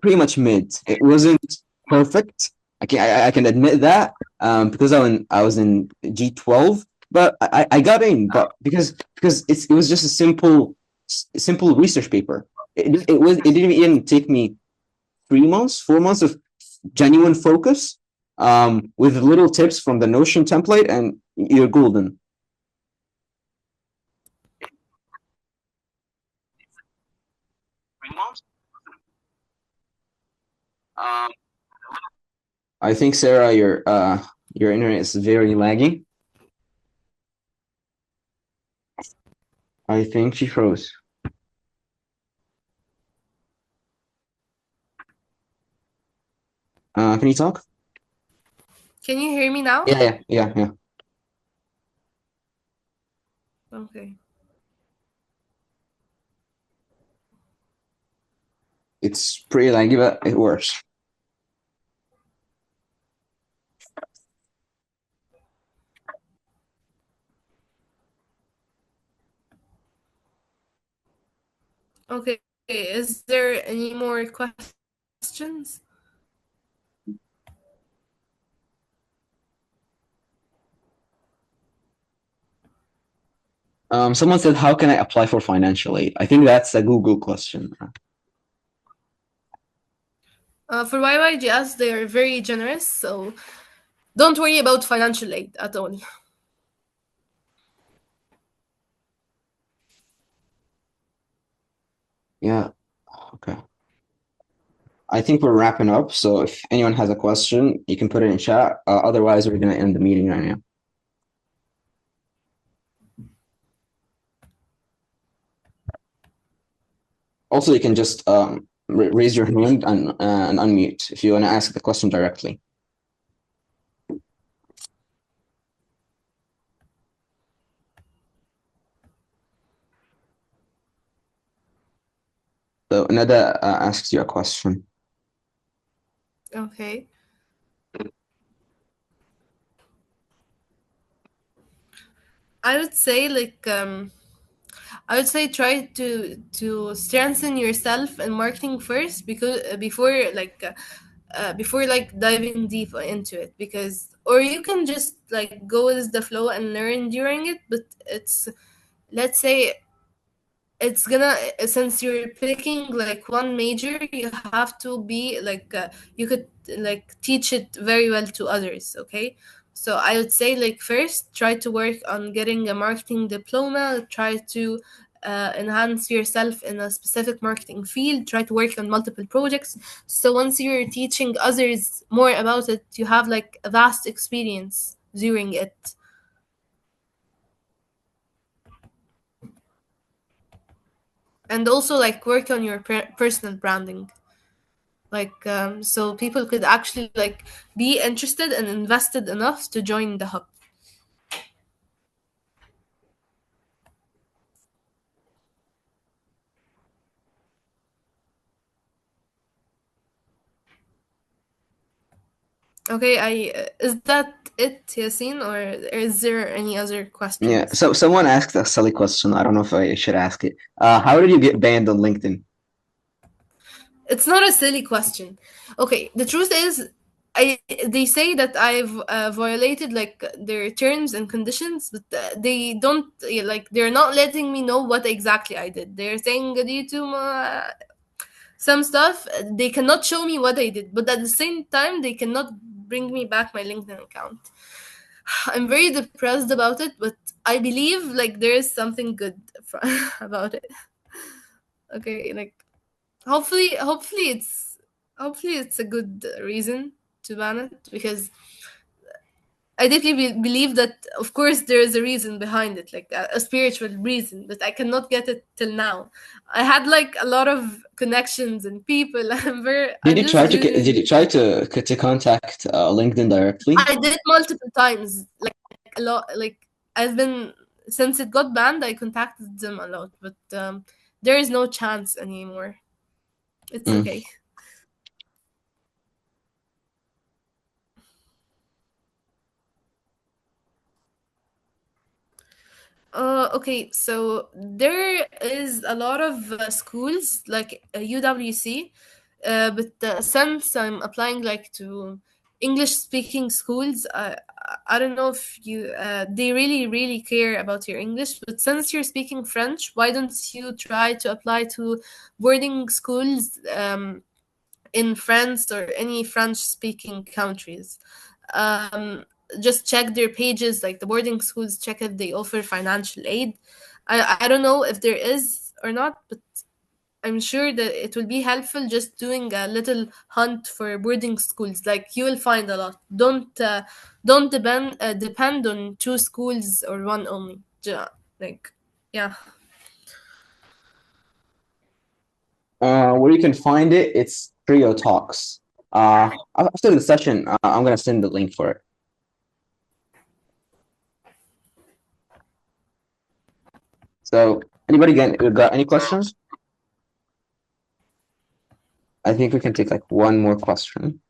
pretty much mid. It wasn't perfect. I can admit that because I was in G12, but I got in. But because it was just a simple research paper. It didn't even take me 3 months, 4 months of genuine focus, with little tips from the Notion template, and you're golden. I think Sarah, your internet is very lagging. I think she froze. Can you talk? Can you hear me now? Yeah. Okay. It's pretty laggy, but it works. Okay. Is there any more questions? Someone said, "How can I apply for financial aid?" I think that's a Google question. For YYGS, they are very generous, so don't worry about financial aid at all. Yeah. Okay. I think we're wrapping up. So if anyone has a question, you can put it in chat. Otherwise, we're gonna end the meeting right now. Also, you can just raise your hand and unmute if you want to ask the question directly. So Nada asks you a question. Okay. I would say try to strengthen yourself in marketing first, because before like diving deep into it, because or you can just like go with the flow and learn during it, but it's, let's say, it's gonna, since you're picking like one major, you have to be like you could like teach it very well to others. Okay, so I would say like first try to work on getting a marketing diploma, try to enhance yourself in a specific marketing field, try to work on multiple projects, so once you're teaching others more about it, you have like a vast experience doing it. And also like work on your personal branding, like so people could actually like be interested and invested enough to join the hub. Okay, I is that it, Yasin, or is there any other Yeah. questions? So someone asked a silly question. I don't know if I should ask it. How did you get banned on LinkedIn? It's not a silly question. Okay, the truth is, they say that I've violated like their terms and conditions, but they don't like, they're not letting me know what exactly I did. They're saying due to some stuff, they cannot show me what I did, but at the same time they cannot bring me back my LinkedIn account. I'm very depressed about it, but I believe like there is something good about it. Okay, like hopefully it's a good reason to ban it, because I deeply believe that, of course, there is a reason behind it, like a spiritual reason, but I cannot get it till now. I had like a lot of connections and people. I'm just Did you try to contact LinkedIn directly? I did multiple times, like a lot. Like I've been since it got banned, I contacted them a lot, but there is no chance anymore. It's Mm. okay. Okay, so there is a lot of schools like UWC, but since I'm applying like to English speaking schools, I don't know if they really care about your English, but since you're speaking French, why don't you try to apply to boarding schools in France or any French speaking countries? Um, just check their pages, like the boarding schools, check if they offer financial aid. I don't know if there is or not, but I'm sure that it will be helpful just doing a little hunt for boarding schools. Like you will find a lot. Don't depend on two schools or one only. Like yeah. Where you can find it, it's Trio Talks. After the session, I'm gonna send the link for it. So, anybody got any questions? I think we can take like one more question.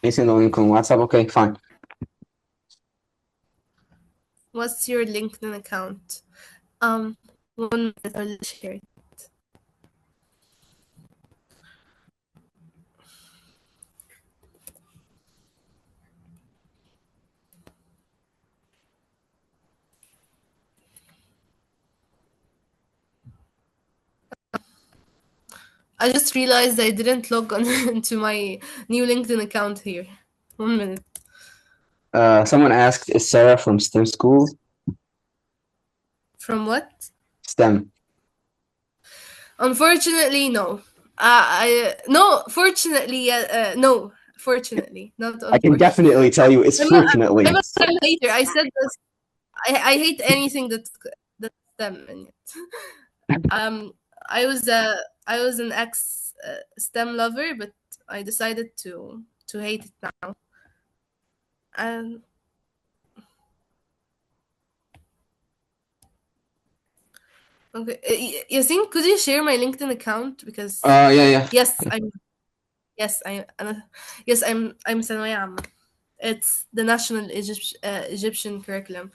You send the link on WhatsApp. Okay, fine. What's your LinkedIn account? 1 minute, I'll share it. I just realized I didn't log on into my new LinkedIn account here. 1 minute. Someone asked, is Sarah from STEM school? From what? STEM. Unfortunately, no. No. Fortunately, no. Fortunately, not I can unfortunately. definitely tell you it's fortunately. I'm a STEM hater. I said this. I hate anything that's STEM in it. I was an ex STEM lover, but I decided to hate it now. Um, okay, Yasin, could you share my LinkedIn account? Because Yeah. yes, yes, I'm ثانوية عامة. It's the national Egyptian curriculum.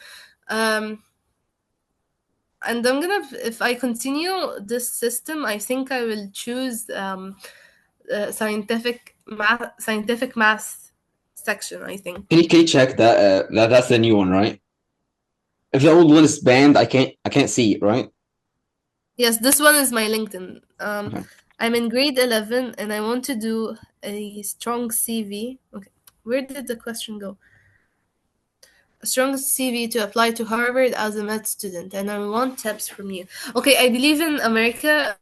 And I'm gonna, if I continue this system, I think I will choose scientific math section, I think. Can you check that? That's the new one, right? If the old one is banned, I can't see it, right? Yes, this one is my LinkedIn. Okay. I'm in grade 11 and I want to do a strong CV. Okay, where did the question go? A strong CV to apply to Harvard as a med student, and I want tips from you. Okay, I believe in America,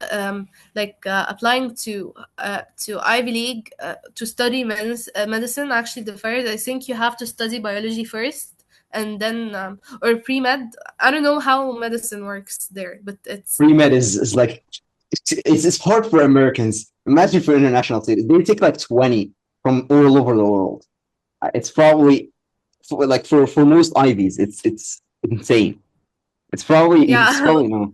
applying to Ivy League to study medicine. Actually, the first, I think you have to study biology first, and then or pre med. I don't know how medicine works there, but it's Pre-med is like it's hard for Americans. Imagine for international students. They take like 20 from all over the world. It's probably for most Ivies, it's insane. It's probably no.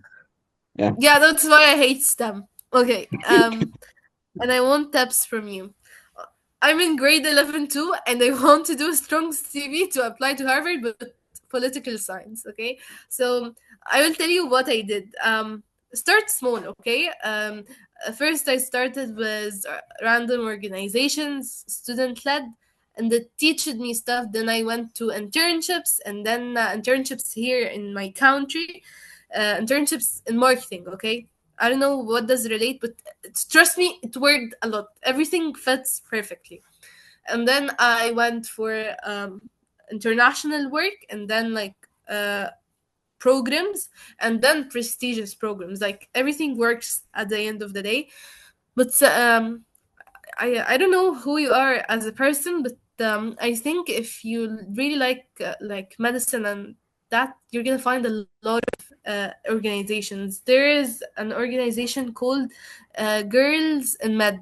Yeah. yeah. That's why I hate STEM. Okay, and I want tips from you. I'm in grade 11 too, and I want to do a strong CV to apply to Harvard, but political science, okay? So I will tell you what I did. Start small, okay? First, I started with random organizations, student led, and it teached me stuff. Then I went to internships, and then internships here in my country, internships in marketing, okay? I don't know what does relate, but trust me, it worked a lot. Everything fits perfectly. And then I went for international work, and then like programs, and then prestigious programs. Like everything works at the end of the day. But I don't know who you are as a person, but I think if you really like medicine and that, you're gonna find a lot of organizations. There is an organization called Girls in Med,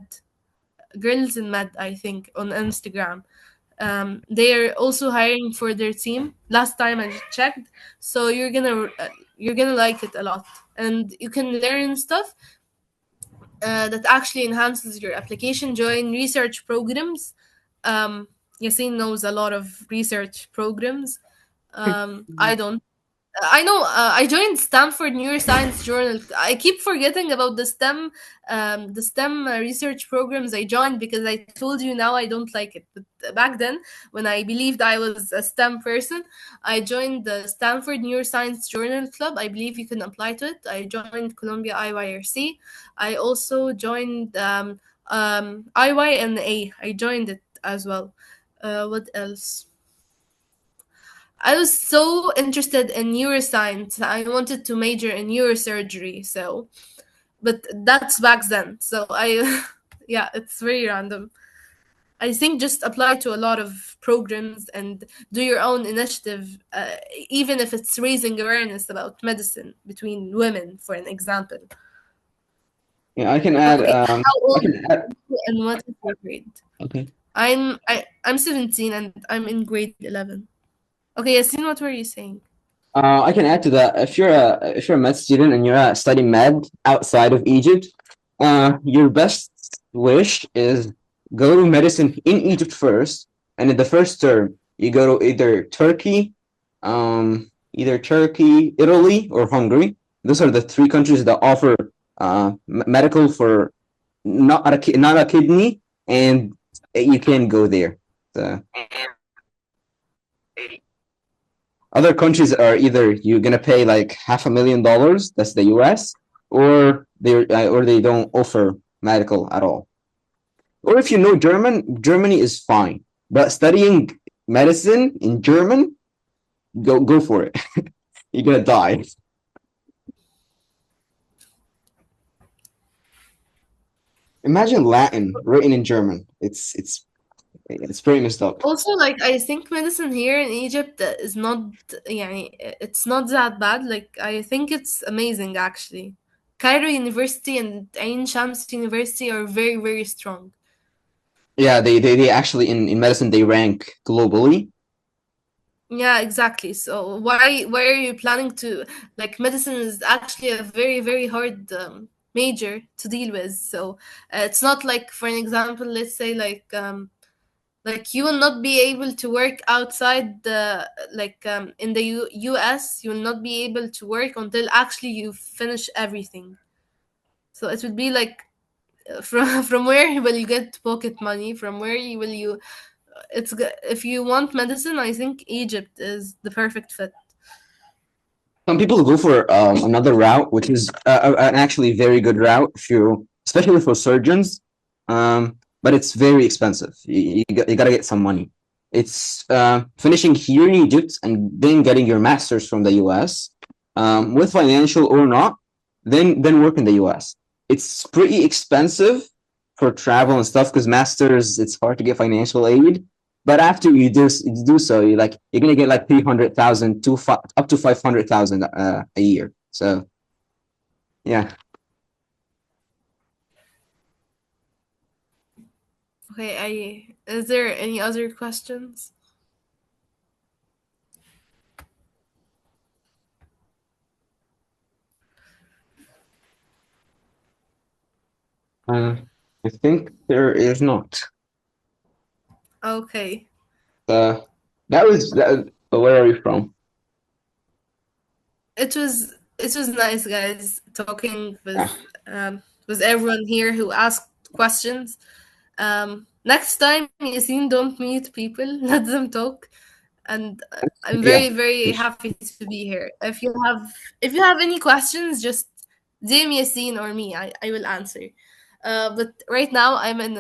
Girls in Med, I think, on Instagram. They are also hiring for their team. Last time I checked, so you're gonna like it a lot, and you can learn stuff that actually enhances your application. Join research programs. Yasin knows a lot of research programs. I don't. I know. I joined Stanford Neuroscience Journal. I keep forgetting about the STEM research programs I joined because I told you now I don't like it. But back then, when I believed I was a STEM person, I joined the Stanford Neuroscience Journal Club. I believe you can apply to it. I joined Columbia IYRC. I also joined IYNA. I joined it as well. What else? I was so interested in neuroscience. I wanted to major in neurosurgery. So, but that's back then. So I, yeah, it's very random. I think just apply to a lot of programs and do your own initiative, even if it's raising awareness about medicine between women, for an example. Yeah, I can add. Okay, how I old can add. are you and what is your grade? Okay. I'm 17 and I'm in grade 11. Okay, Yasin, what were you saying? I can add to that. If you're a med student and you're studying med outside of Egypt, your best wish is go to medicine in Egypt first, and in the first term you go to either Turkey, Italy, or Hungary. Those are the three countries that offer medical for not a kidney, and you can go there. So, other countries are either you're gonna pay like $500,000, that's the US, or they don't offer medical at all. Or if you know German, Germany is fine. But studying medicine in German, go for it. You're gonna die. Imagine Latin written in German. It's pretty messed up. Also, like I think medicine here in Egypt is not, يعني, it's not that bad. Like I think it's amazing actually. Cairo University and Ain Shams University are very very strong. Yeah, they actually in medicine they rank globally. Yeah, exactly. So why are you planning to, like, medicine is actually a very very hard major to deal with. So it's not like, for an example, let's say like you will not be able to work outside the, like in the US you will not be able to work until actually you finish everything. So it would be like from where will you get pocket money, from where you will you if you want medicine, I think Egypt is the perfect fit. Some people go for another route, which is an actually very good route, if you, especially for surgeons. But it's very expensive. You gotta get some money. It's finishing here in Egypt and then getting your master's from the US, with financial or not, then work in the US. It's pretty expensive for travel and stuff because masters it's hard to get financial aid. But after you do so, you're gonna get like 300,000 to up to 500,000 a year. So yeah. Okay, is there any other questions? I think there is not. Okay. That was that. Where are you from? It was nice, guys, talking Yeah. with everyone here who asked questions. Next time, Yasin, don't mute people, let them talk. And I'm Yeah. very, very happy to be here. If you have any questions, just DM Yassine or me. I will answer. But right now I'm in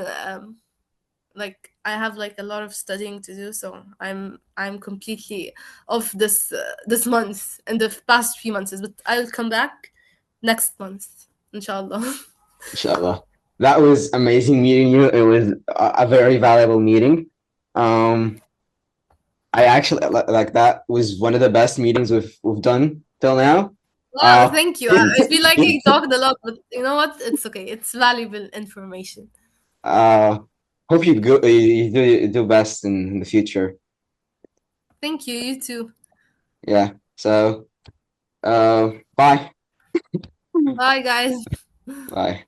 like I have like a lot of studying to do, so I'm completely off this month and the past few months. But I'll come back next month, inshallah. Inshallah. That was amazing meeting you. It was a very valuable meeting. I actually like that was one of the best meetings we've done till now. Wow, thank you. I feel like I uh, talked a lot, but you know what? It's okay. It's valuable information. hope you do best in the future. Thank you. You too. Yeah. So, bye. Bye, guys. Bye.